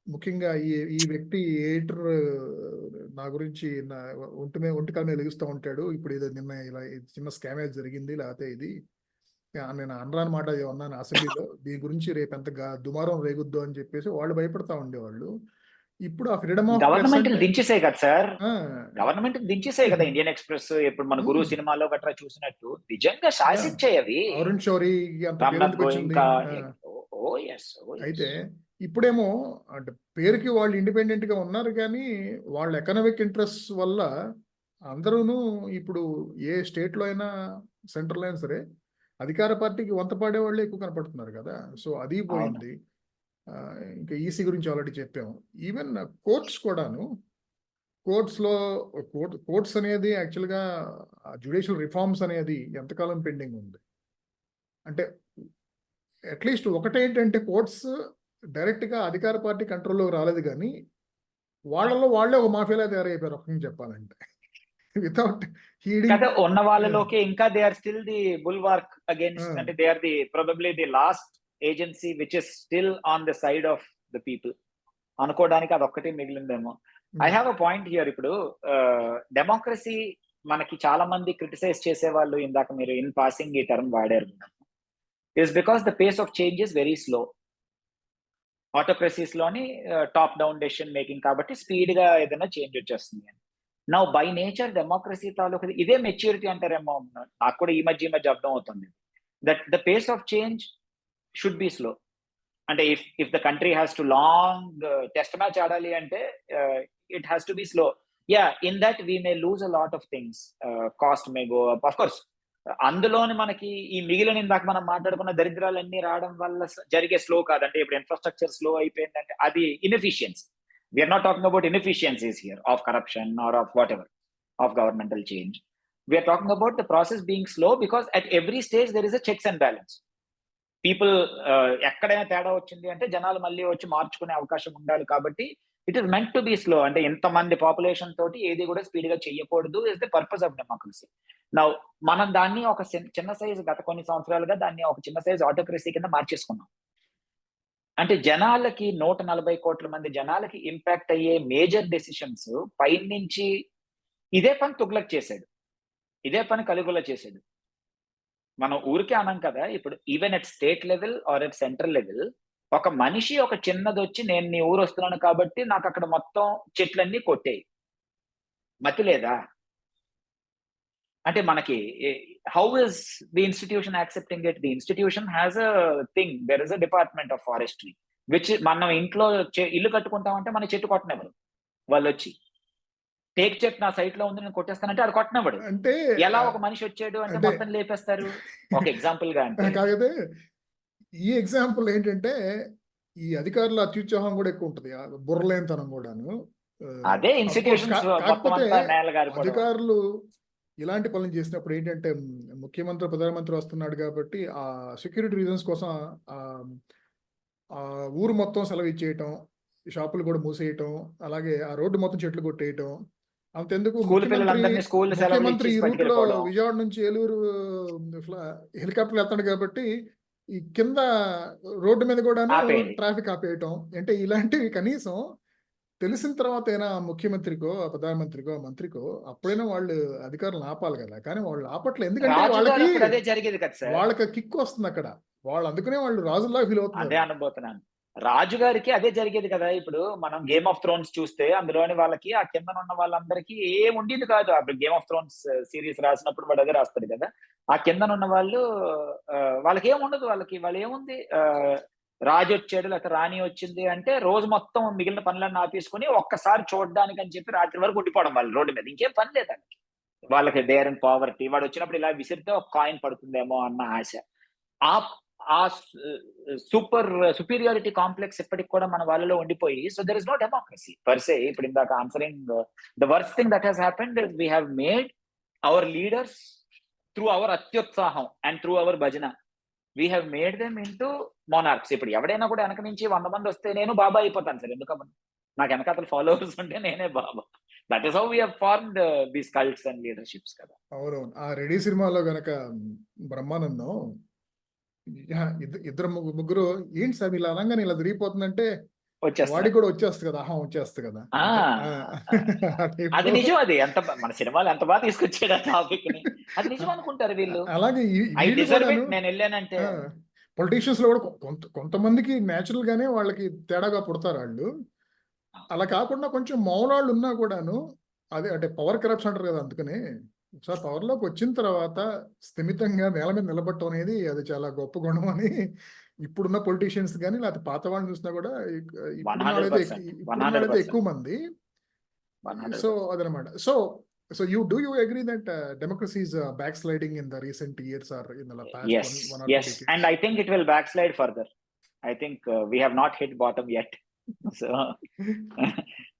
ముఖ్యంగా ఈ వ్యక్తి ఎడిటర్ నా గురించి ఒంటికాల మీద లెగుస్తూ ఉంటాడు, ఇప్పుడు ఇది నిన్న ఇలా చిన్న స్కామేజ్ జరిగింది, లేకపోతే ఇది నేను అనరాని మాట ఉన్నాను అసెంబ్లీలో, దీని గురించి రేపు ఎంత దుమారం రేగుద్దు అని చెప్పేసి వాళ్ళు భయపడతా ఉండేవాళ్ళు. ఇప్పుడు ఆ ఫ్రీడమ్ ఆఫ్ గవర్నమెంట్ దించేసాయి కదా సార్, గవర్నమెంట్ దించేసాయి కదా. ఇండియన్ ఎక్స్ప్రెస్ ఇప్పుడు మన గురు సినిమాలో గట్రా చూసినట్టు నిజంగా శాసించాయి అవి. అరుణ్ షౌరీ అంత పేరు ఎందుకు వచ్చింది? అయితే ఇప్పుడేమో అంటే పేరుకి వాళ్ళు ఇండిపెండెంట్ గా ఉన్నారు, కానీ వాళ్ళ ఎకనామిక్ ఇంట్రెస్ట్ వల్ల అందరూను ఇప్పుడు ఏ స్టేట్ లో అయినా సెంట్రల్ అయినా సరే అధికార పార్టీకి వంత పాడే వాళ్ళే ఎక్కువ కనపడుతున్నారు కదా. సో అది పోయింది. ఇంకా ఈసీ గురించి ఆల్రెడీ చెప్పాము. ఈవెన్ కోర్ట్స్ కూడాను, కోర్ట్స్ అనేది యాక్చువల్గా జ్యుడిషియల్ రిఫార్మ్స్ అనేది ఎంతకాలం పెండింగ్ ఉంది అంటే, అట్లీస్ట్ ఒకటేంటంటే కోర్ట్స్ డైరెక్ట్గా అధికార పార్టీ కంట్రోల్లోకి రాలేదు, కానీ వాళ్ళలో వాళ్ళే ఒక మాఫియాలా తయారైపోయారు ఒక చెప్పాలంటే. వితౌట్ ఉన్న వాళ్ళలోకి ఇంకా they are still the bulwark against, అంటే they are the probably the last agency which is still on the side of the people అనుకోవడానికి అదొక్కటి మిగిలిందేమో. I have a point here. ఇప్పుడు డెమోక్రసీ మనకి చాలా మంది క్రిటిసైజ్ చేసే వాళ్ళు, ఇందాక మీరు ఇన్ పాసింగ్ ఈ టర్మ్ వాడారు, is because the pace of change is very slow. Autocracies లోని టాప్ డౌన్ డెసిషన్ మేకింగ్ కాబట్టి స్పీడ్ గా ఏదైనా చేంజ్ వచ్చేస్తుంది. నౌ బై నేచర్ డెమోక్రసీ తాలూకు ఇదే మెచ్యూరిటీ అంటారేమో, నాకు కూడా ఈ మధ్య అర్థం అవుతుంది. That the pace of change should be slow. అంటే if the country has to long test match ఆడాలి అంటే it has to be slow. In that we may lose a lot of things, cost may go up. Of course అందులోని మనకి ఈ మిగిలిన ఇందాక మనం మాట్లాడుకున్న దరిద్రాలన్నీ రావడం వల్ల జరిగే స్లో కాదంటే, ఇప్పుడు ఇన్ఫ్రాస్ట్రక్చర్ స్లో అయిపోయిందంటే అది inefficiency. We are not talking about inefficiencies here of corruption or of whatever, of governmental change. We are talking about the process being slow because at every stage there is a checks and balance. People ఎక్కడైనా తేడా వచ్చింది అంటే జనాలు మళ్ళీ వచ్చి మార్చుకునే అవకాశం ఉండాలి, కాబట్టి it is meant to be slow. అంటే ఇంతమంది పాపులేషన్ తోటి ఏది కూడా స్పీడ్ గా చేయకూడదు is the purpose of democracy. Now మనం దాన్ని ఒక చిన్న సైజ్, గత కొన్ని సంవత్సరాలుగా దాన్ని ఒక చిన్న సైజ్ ఆటోక్రసీ కింద మార్చేసుకున్నాం. అంటే జనాలకి 140 కోట్ల మంది జనాలకి ఇంపాక్ట్ అయ్యే మేజర్ డెసిషన్స్ పైనుంచి ఇదే పని తుగ్లక్ చేశాడు, ఇదే పని కలుగుల చేశాడు. మనం ఊరికే అనం కదా. ఇప్పుడు even at state level or at central level ఒక మనిషి ఒక చిన్నది వచ్చి నేను నీ ఊరు వస్తున్నాను కాబట్టి నాకు అక్కడ మొత్తం చెట్లన్నీ కొట్టేయి, మతి లేదా? అంటే మనకి how is the institution accepting it? The institution has a thing, there is a department of forestry which మనం ఇంట్లో ఇల్లు కట్టుకుంటామంటే మన చెట్టు కొట్టనివ్వరు వాళ్ళు వచ్చి. టేక్ చెట్టు నా సైట్ లో ఉంది నేను కొట్టేస్తానంటే అది కొట్టనివ్వడు. అంటే ఎలా ఒక మనిషి వచ్చాడు అంటే అంటే మొత్తం లేపేస్తారు. ఒక ఎగ్జాంపుల్ గా అంటే కాకపోతే ఈ ఎగ్జాంపుల్ ఏంటంటే ఈ అధికారుల అత్యుత్సాహం కూడా ఎక్కువ ఉంటుంది, బుర్రలేనితనం కూడాను. అదే ఇన్స్టిట్యూషన్స్ మొత్తం కాకపోతే అంతా నేల గారిపోవడం. అధికారులు ఇలాంటి పనులు చేసినప్పుడు ఏంటంటే ముఖ్యమంత్రి ప్రధానమంత్రి వస్తున్నాడు కాబట్టి ఆ సెక్యూరిటీ రీజన్స్ కోసం ఆ ఊరు మొత్తం సెలవు ఇచ్చేయటం, షాపులు కూడా మూసేయటం, అలాగే ఆ రోడ్డు మొత్తం చెట్లు కొట్టేయటం. అంతెందుకు స్కూల్ పిల్లలందరినీ స్కూల్ సెలవులు ముఖ్యమంత్రి ఈ ఇచ్చేసి రూట్ లో పట్టుకెళ్ళిపోవడం. విజయవాడ నుంచి ఏలూరు హెలికాప్టర్ వెళ్తాడు కాబట్టి ఈ కింద రోడ్డు మీద కూడా ఆపేయాలి. ట్రాఫిక్ ఆపేయటం. అంటే ఇలాంటివి కనీసం తెలిసిన తర్వాత అయినా ముఖ్యమంత్రికో ప్రధానమంత్రికో మంత్రికో అప్పుడైనా వాళ్ళు అధికారులను ఆపాలి కదా, కానీ వాళ్ళు ఆపట్లేదు. ఎందుకంటే రాజు గారు వాళ్ళకి అప్పుడు అదే జరిగేది కదా సార్. వాళ్ళకి కిక్ వస్తుంది అక్కడ, వాళ్ళు అందుకనే వాళ్ళు రాజుల్లా ఫీల్ అదే అవుతున్నారు. అనుబోతున్నాను. రాజు గారికి అదే జరిగేది కదా. ఇప్పుడు మనం గేమ్ ఆఫ్ థ్రోన్స్ చూస్తే అందులోని వాళ్ళకి ఆ కింద ఉన్న వాళ్ళందరికీ ఏం ఉండేది కాదు. అప్పుడు గేమ్ ఆఫ్ థ్రోన్స్ సిరీస్ రాసినప్పుడు వాడు అదే రాస్తాడు కదా. ఆ కింద ఉన్న వాళ్ళు వాళ్ళకి ఏం ఉండదు. వాళ్ళు ఏముంది, రాజు వచ్చాడు లేకపోతే రాణి వచ్చింది అంటే రోజు మొత్తం మిగిలిన పనులన్నీ ఆపేసుకుని ఒక్కసారి చూడడానికి అని చెప్పి రాత్రి వరకు ఉండిపోవడం వాళ్ళు రోడ్డు మీద. ఇంకేం పని లేదు వాళ్ళకి. Dare and poverty. వాడు వచ్చినప్పుడు ఇలా విసిరితే ఒక కాయిన్ పడుతుందేమో అన్న ఆశ. ఆ సుపీరియారిటీ కాంప్లెక్స్ ఇప్పటికి కూడా మన వాళ్ళలో ఉండిపోయి, so there is no democracy per se. ఇప్పుడు ఇందాక answering the worst thing that has happened is we have made our leaders through our అత్యుత్సాహం అండ్ త్రూ అవర్ భజన we have made them into monarchs. ఇప్పుడు ఎవడైనా కూడా వెనక నుంచి 100 మంది వస్తే నేను బాబా అయిపోతాను సార్. ఎందుకమ్మా నాకు వెనకాతల ఫాలోవర్స్ ఉంటే నేనే బాబా. That is how we have formed these cults and leaderships కదా. అవునవును. ఆ రెడీ సినిమాలో గనక బ్రహ్మానందం ఇద్దరు ముగ్గురు ఏంటి సార్ ఇలా అనగానే ఇలా తిరిగిపోతుందంటే వాడికి కూడా వచ్చేస్తుంది కదా, అహం వచ్చేస్తుంది కదా. అది నిజం. అది ఎంత మన సినిమాలు ఎంత బాగా తీసుకొచ్చాడు ఆ టాపిక్ ని. అది నిజం అనుకుంటారు వీళ్ళు. అలాగే ఐ డిజర్వ్ ఇట్, నేను వెళ్ళానంటే. పొలిటీషియన్స్ లో కూడా కొంతమందికి నేచురల్ గానే వాళ్ళకి తేడాగా పుడతారు వాళ్ళు. అలా కాకుండా కొంచెం మౌనాళ్ళు ఉన్నా కూడాను అదే అంటే పవర్ కరప్షన్ అంటారు కదా. అందుకని సార్ పవర్లోకి వచ్చిన తర్వాత స్థిమితంగా నేల మీద నిలబడటం అనేది అది చాలా గొప్ప గుణం అని ఇప్పుడున్న పొలిటీషియన్స్ కానీ లేకపోతే పాత వాళ్ళని చూసినా కూడా ఇప్పుడున్నైతే ఎక్కువ మంది. సో అదనమాట. So you agree that democracy is backsliding in the recent years or in the past Yes, one or two yes, decades? and I think it will backslide further. I think we have not hit bottom yet. So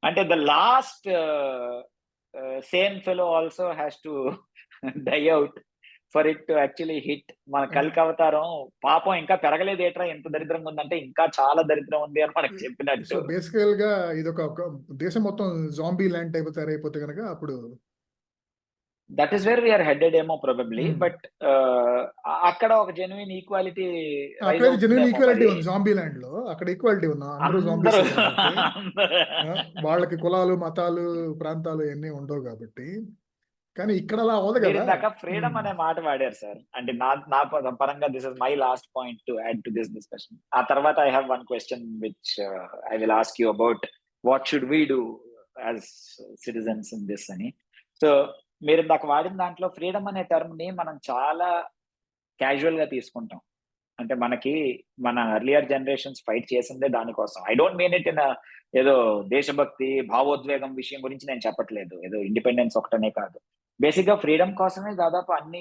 until the last sane fellow also has to die out for it to actually hit. మన కలికి అవతారం పాపం ఇంకా పెరగలేదు ఏట్రా, ఎంత దరిద్రంగా ఉందంటే ఇంకా చాలా దరిద్రం ఉంది అని మనకు చెప్పినట్టు. సో బేసికల్ గా ఇది ఒక దేశం మొత్తం జాంబీ ల్యాండ్ టైప్ తయారైపోతే కనుక అప్పుడు that is where we're headed ఏమో ప్రాబబ్లీ. బట్ అక్కడ ఒక జెన్యున్ ఈక్వాలిటీ ఉంది జాంబీ ల్యాండ్ లో. అక్కడ ఈక్వాలిటీ ఉన్నా అందరూ జాంబీస్ వాళ్ళకి కులాలు మతాలు ప్రాంతాలు అన్నీ ఉండవు కాబట్టి. కానీ ఇక్కడ అలా అవదు కదా. ఇందాక ఫ్రీడమ్ అనే మాట వాడారు సార్. అంటే నా పరంగా this is my last point to add to this discussion. ఆ తర్వాత I have one question which I will ask you about what should we do as citizens in this అని. సో మీరు ఇందాక వాడిన దాంట్లో ఫ్రీడమ్ అనే టర్మ్ ని మనం చాలా క్యాజువల్ గా తీసుకుంటాం. అంటే మనకి మన ఎర్లియర్ జనరేషన్స్ ఫైట్ చేసిందే దానికోసం. I don't mean it in ఏదో దేశభక్తి భావోద్వేగం విషయం గురించి నేను చెప్పట్లేదు. ఏదో ఇండిపెండెన్స్ ఒకటనే కాదు. బేసిక్ గా ఫ్రీడమ్ కోసమే దాదాపు అన్ని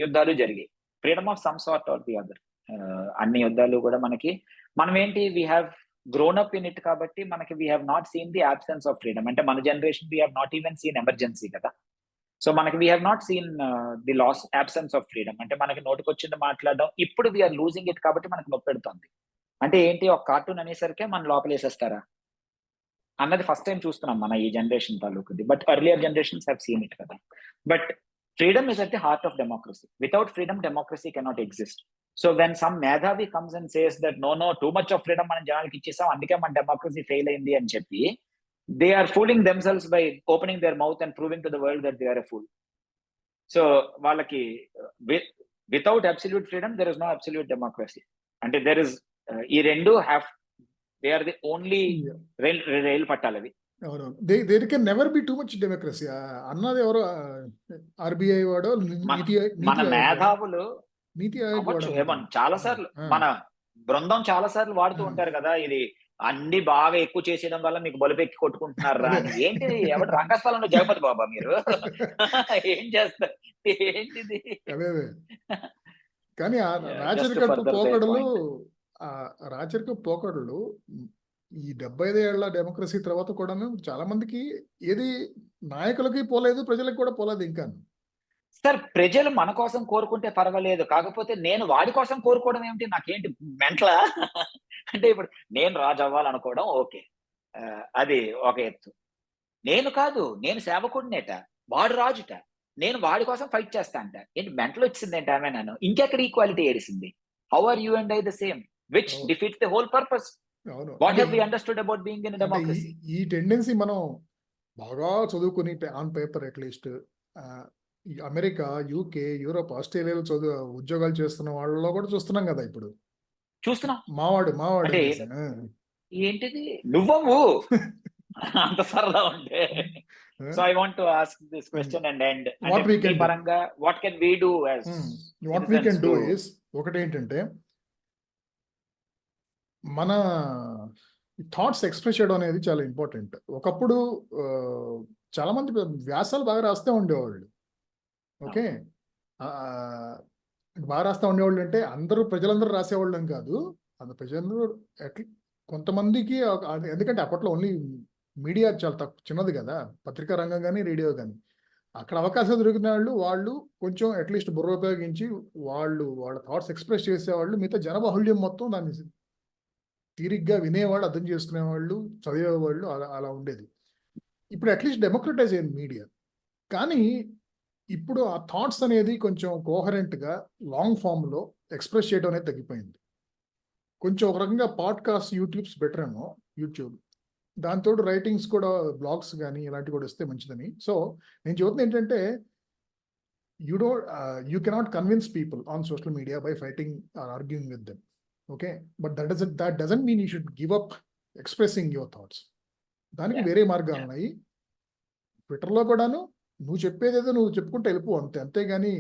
యుద్ధాలు జరిగాయి. Freedom of some sort or the other. అన్ని యుద్ధాలు కూడా మనకి మనం ఏంటి we have grown up in it కాబట్టి మనకి we have not seen the absence of freedom. అంటే మన generation we have not even seen emergency కదా. సో మనకి we have not seen the loss absence of freedom. అంటే మనకి నోటికొచ్చింది మాట్లాడడం. ఇప్పుడు వీఆర్ లూజింగ్ ఇట్ కాబట్టి మనకి నొప్పి పెడుతుంది. అంటే ఏంటి, ఒక కార్టూన్ అనేసరికే మన లోపలేసేస్తారా అన్నది ఫస్ట్ టైం చూస్తున్నాం మన ఈ జనరేషన్ తాలూకుది. But earlier generations have seen it కదా. But freedom is at the heart of democracy. Without freedom democracy cannot exist. So when some మేధావి comes and says that no too much of freedom మనం జనాలకి ఇచ్చేసాం అందుకే మన democracy fail అయింది అని చెప్పి, they are fooling themselves by opening their mouth and proving to the world that they are a fool. So వాళ్ళకి without absolute freedom there is no absolute democracy. అంటే there is ఈ రెండు have they are the only rail పట్టాలవి. అవునవును. There can never be too much democracy. అన్నది ఎవరో RBI వాడో, మన నీతి మన నీతి ఆయోగ్ వాడో, మేధావులు నీతి ఆయోగ్ వాడు అవ్వచ్చు ఏమో అనుకుంటాను. చాలా సార్లు మన బృందం చాలా సార్లు వాడుతూ ఉంటారు కదా, ఇది అన్ని బాగా ఎక్కువ చేసేయడం వల్ల మీకు బలుపెక్కి కొట్టుకుంటున్నారా అదే అని. ఏంటి ఎవడు రంగస్థలంలో జగపతి బాబా మీరు? ఏం చేస్తారు? ఏంటిది? అదే అదే. కానీ ఆ జస్ట్ రాచరికపు ఫర్దర్ దే పోకడలు పాయింట్. ఆ రాచరికపు పోకడలు ఈ 75 ఏళ్ల డెమోక్రసీ తర్వాత కూడాను చాలా మందికి ఏది నాయకులకి పోలేదు, ప్రజలకు కూడా పోలేదు ఇంకా. సార్ ప్రజలు మన కోసం కోరుకుంటే పర్వాలేదు. కాకపోతే నేను వాడి కోసం కోరుకోవడం ఏమిటి? నాకేంటి మెంటలా? అంటే ఇప్పుడు నేను రాజు అవ్వాలనుకోవడం ఓకే. అది ఒక ఎత్తు. నేను కాదు. నేను సేవకుడినేట. వాడు రాజుట. నేను వాడి కోసం ఫైట్ చేస్తా అంట. ఏంటి మెంటలొచ్చేసిందేంటి ఆమెనను? ఇంకెక్కడ ఈక్వాలిటీ ఏడిసింది? How are you and I the same? Which అవును. Defeats the whole purpose. అవును. వాట్ అంటే have we understood about being in a అంటే ఈ డెమోక్రసీ? ఈ టెండెన్సీ మనం బాగా చదువుకొని ఆన్ పేపర్ అట్‌లీస్ట్ ఈ అమెరికా, యూకే, యూరోప్, ఆస్ట్రేలియాలో ఉద్యోగాలు చేస్తున్న వాళ్ళలో కూడా చూస్తున్నాం గదా! ఇప్పుడు. చూస్తున్నాం. మావాడు అంటే అనేసి. ఏంటిది? నువ్వవ్వు. అంత సరదా ఉంటే. So I want to ask this question and end. అంటే what we me can do పరంగా what can we do as what we citizens can do to is ఒకటేంటంటే మన థాట్స్ ఎక్స్‌ప్రెస్ చేయడం అనేది చాలా ఇంపార్టెంట్. ఒకప్పుడు చాలామంది వ్యాసాలు బాగా రాస్తా ఉండేవాళ్ళు. ఓకే. ఆహ్, బాగా రాస్తా ఉండేవాళ్ళంటే ప్రజలందరూ రాసేవాళ్ళని కాదు. ప్రజలందరూ ఎట్ల్ కొంతమందికి ఎందుకంటే అప్పట్లో ఓన్లీ మీడియా చాలా చిన్నది గదా! పత్రికా రంగం గాని, రేడియో గాని. అక్కడ అవకాశం దొరికిన వాళ్ళు కొంచెం అట్‌లీస్ట్ బుర్ర ఉపయోగించి వాళ్ళ థాట్స్ ఎక్స్‌ప్రెస్ చేసేవాళ్ళు. మిగతా జనబాహుళ్యం మొత్తం దాన్ని తీరిగ్గా వినేవాళ్ళు, అర్థం చేసుకునేవాళ్ళు, చదివేవాళ్ళు అలా అలా ఉండేది. ఇప్పుడు అట్‌లీస్ట్ డెమోక్రటైజ్ అయింది మీడియా. కానీ ఇప్పుడు ఆ థాట్స్ అనేది కొంచెం కోహరెంట్‌గా లాంగ్ ఫార్మ్‌లో ఎక్స్‌ప్రెస్ చేయడం అనేది తగ్గిపోయింది. కొంచెం ఒక రకంగా పాడ్‌కాస్ట్, యూట్యూబ్స్ బెటరేమో యూట్యూబ్. దానితోటి రైటింగ్స్ కూడా బ్లాగ్స్ గాని ఇలాంటివి కూడా వస్తే మంచిదని. సో, నేను చెబుతుందేంటంటే you cannot convince people on social media by fighting or arguing with them. Okay? But that doesn't mean you should give up expressing your thoughts. దానికి yeah! వేరే యాహ్! మార్గాలున్నాయి. ట్విట్టర్‌లో కూడాను నువ్వు చెప్పేదేదో నువ్వు చెప్పుకుంటూ వెళ్ళిపో అంతే. అంతేగాని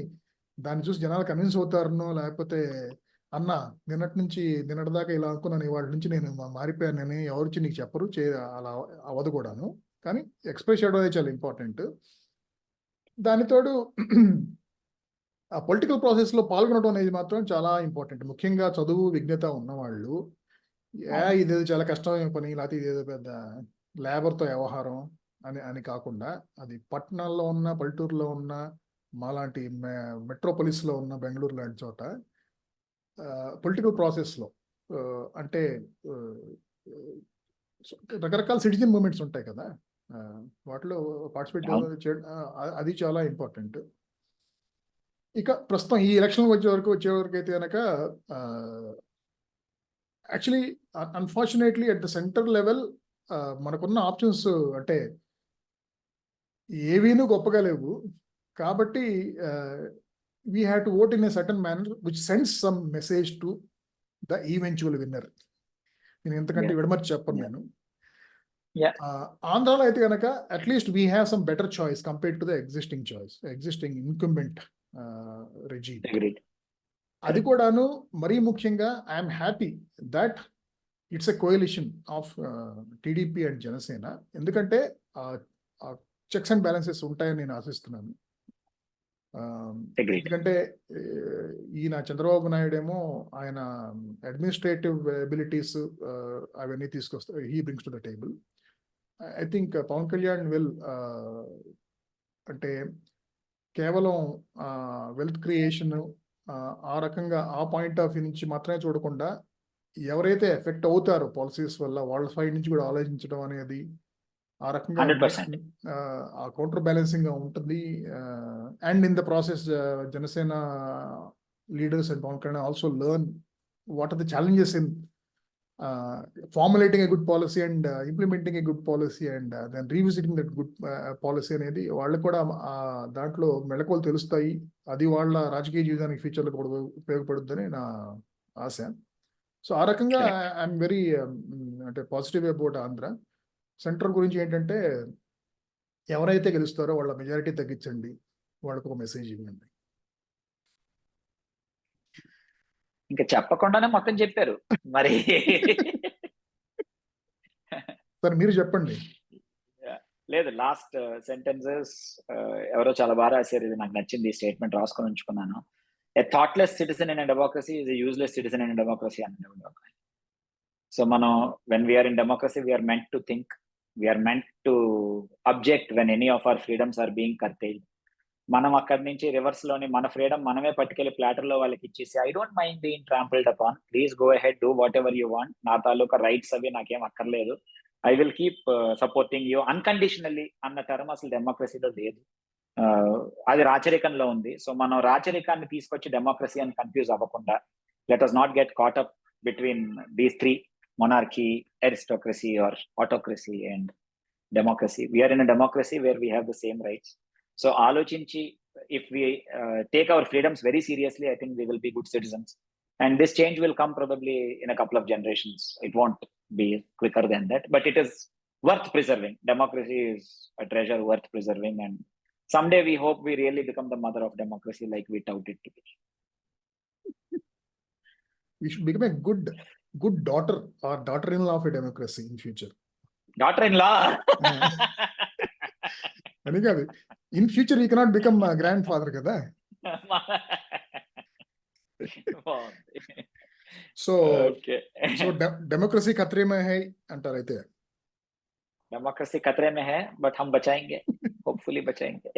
దాన్ని చూసి జనాలు కన్విన్స్ అవుతారనో, లేకపోతే అన్న నిన్నటిదాకా ఇలా అనుకున్నాను. ఇవాళ నుంచి నేను మారిపోయానని ఎవరొచ్చి నీకు చెప్పరు. అలా అవ్వదు కూడాను. కానీ ఎక్స్‌ప్రెస్ చేయడం అనేది చాలా ఇంపార్టెంట్. దానికి తోడు ఆ పొలిటికల్ ప్రాసెస్‌లో పాల్గొనడం అనేది మాత్రం చాలా ఇంపార్టెంట్. ముఖ్యంగా చదువు, విజ్ఞత ఉన్నవాళ్ళు అవును. ఇదేదో చాలా కష్టమైన పని, లేకపోతే ఇదేదో పెద్ద లేబర్‌తో వ్యవహారం అని అని కాకుండా, అది పట్టణాల్లో ఉన్న, పల్లెటూరులో ఉన్న, మాలాంటి మెట్రోపోలిస్‌లో ఉన్న బెంగుళూరు లాంటి చోట పొలిటికల్ ప్రాసెస్‌లో అంటే ఆహ్, రకరకాల సిటిజన్ మూవ్‌మెంట్స్ ఉంటాయి కదా! వాటిలో పార్టిసిపేట్ అవును. చేయడం అది చాలా ఇంపార్టెంట్. ఇక ప్రస్తుతం ఈ ఎలక్షన్ వచ్చేవరకైతే గనక ah, actually unfortunately at the centre level మనకున్న ఆప్షన్స్ అంటే ఏవీను గొప్పగా లేవు. కాబట్టి we have to vote in a certain manner which sends some message to the eventual winner. నేను ఇంతకంటే యాహ్! విడమర్చి చెప్పను యాహ్! నేను. యాహ్! ఆంధ్రాలో అయితే గనక at least we have some better choice compared to the existing incumbent regime. Agreed. అది correct. కూడాను మరీ ముఖ్యంగా I'm happy that it's a coalition of TDP and Janasena. ఎందుకంటే చెక్స్ అండ్ బ్యాలెన్సెస్ ఉంటాయని నేను ఆశిస్తున్నాను. అగ్రీడ్. ఎందుకంటే ఈయన చంద్రబాబు నాయుడేమో ఆయన అడ్మినిస్ట్రేటివ్ ఎబిలిటీస్ అవన్నీ తీసుకొస్తారు. He brings to the table. I think Pawan Kalyan will అంటే కేవలం వెల్త్ క్రియేషన్ ఆ రకంగా ఆ పాయింట్ ఆఫ్ వ్యూ నుంచి మాత్రమే చూడకుండా ఎవరైతే ఎఫెక్ట్ అవుతారో పాలసీస్ వల్ల వాళ్ళ సైడ్ నుంచి కూడా ఆలోచించడం అనేది ఆ రకంగా 100%. ఆ కౌంటర్ బ్యాలెన్సింగ్ గా ఉంటుంది. And in the process Janasena leaders and Pawan Kalyan also learn what are the challenges in formulating a good policy and implementing a good policy and then revisiting that good policy అనేది వాళ్ళకి కూడా దాంట్లో మెళకువలు తెలుస్తాయి. అది వాళ్ళ రాజకీయ జీవితానికి ఫ్యూచర్లో కూడా ఉపయోగపడుద్దని నా ఆశ. సో ఆ రకంగా ఐఎమ్ వెరీ అంటే పాజిటివ్ అబౌట్ ఆంధ్ర. సెంటర్ గురించి ఏంటంటే ఎవరైతే గెలుస్తారో వాళ్ళ మెజారిటీ తగ్గించండి, వాళ్ళకు ఒక మెసేజ్ ఇవ్వండి. ఇంకా చెప్పకుండానే మొత్తం చెప్పారు మరి. సరే మీరు చెప్పండి. లేదు, లాస్ట్ సెంటెన్సెస్ ఎవరో చాలా బాగా రాశారు, ఇది నాకు నచ్చింది, స్టేట్మెంట్ రాసుకొని ఉంచుకున్నాను. A thoughtless citizen in democracy is a useless citizen in democracy అని. సో మనం when we are in democracy we are meant to think, we are meant to object when any of our freedoms are being curtailed. మనం అక్కడి నుంచి reverse లోని మన freedom మనమే పట్టుకెళ్ళి platter లో వాళ్ళకి ఇచ్చేసి, I don't mind being trampled upon, please go ahead, do whatever you want, నా తాలూకా రైట్స్ అవి నాకేం అక్కర్లేదు, I will keep supporting you unconditionally అన్న టర్మ్ అసలు డెమోక్రసీలో లేదు. అది రాచరికంలో ఉంది. సో మనం రాచరికాన్ని తీసుకొచ్చి డెమోక్రసీ అని కన్ఫ్యూజ్ అవ్వకుండా, let us not get caught up between these three, monarchy, aristocracy or autocracy and democracy. We are in a democracy where we have the same rights. So ఆలోచించి, if we take our freedoms very seriously, I think we will be good citizens. And this change will come probably in a couple of generations. It won't be quicker than that, but it is worth preserving. Democracy is a treasure worth preserving, and someday we hope we really become the mother of democracy like we tout it to be. We should become a good daughter or daughter-in-law of a democracy in future. Daughter-in-law. అని కాదు, in future you cannot become grand father కదా. So democracy ఖతరే మే high అంటారు అయితే. Democracy खतरे में है, but हम बचाएंगे, होपफुली बचाएंगे.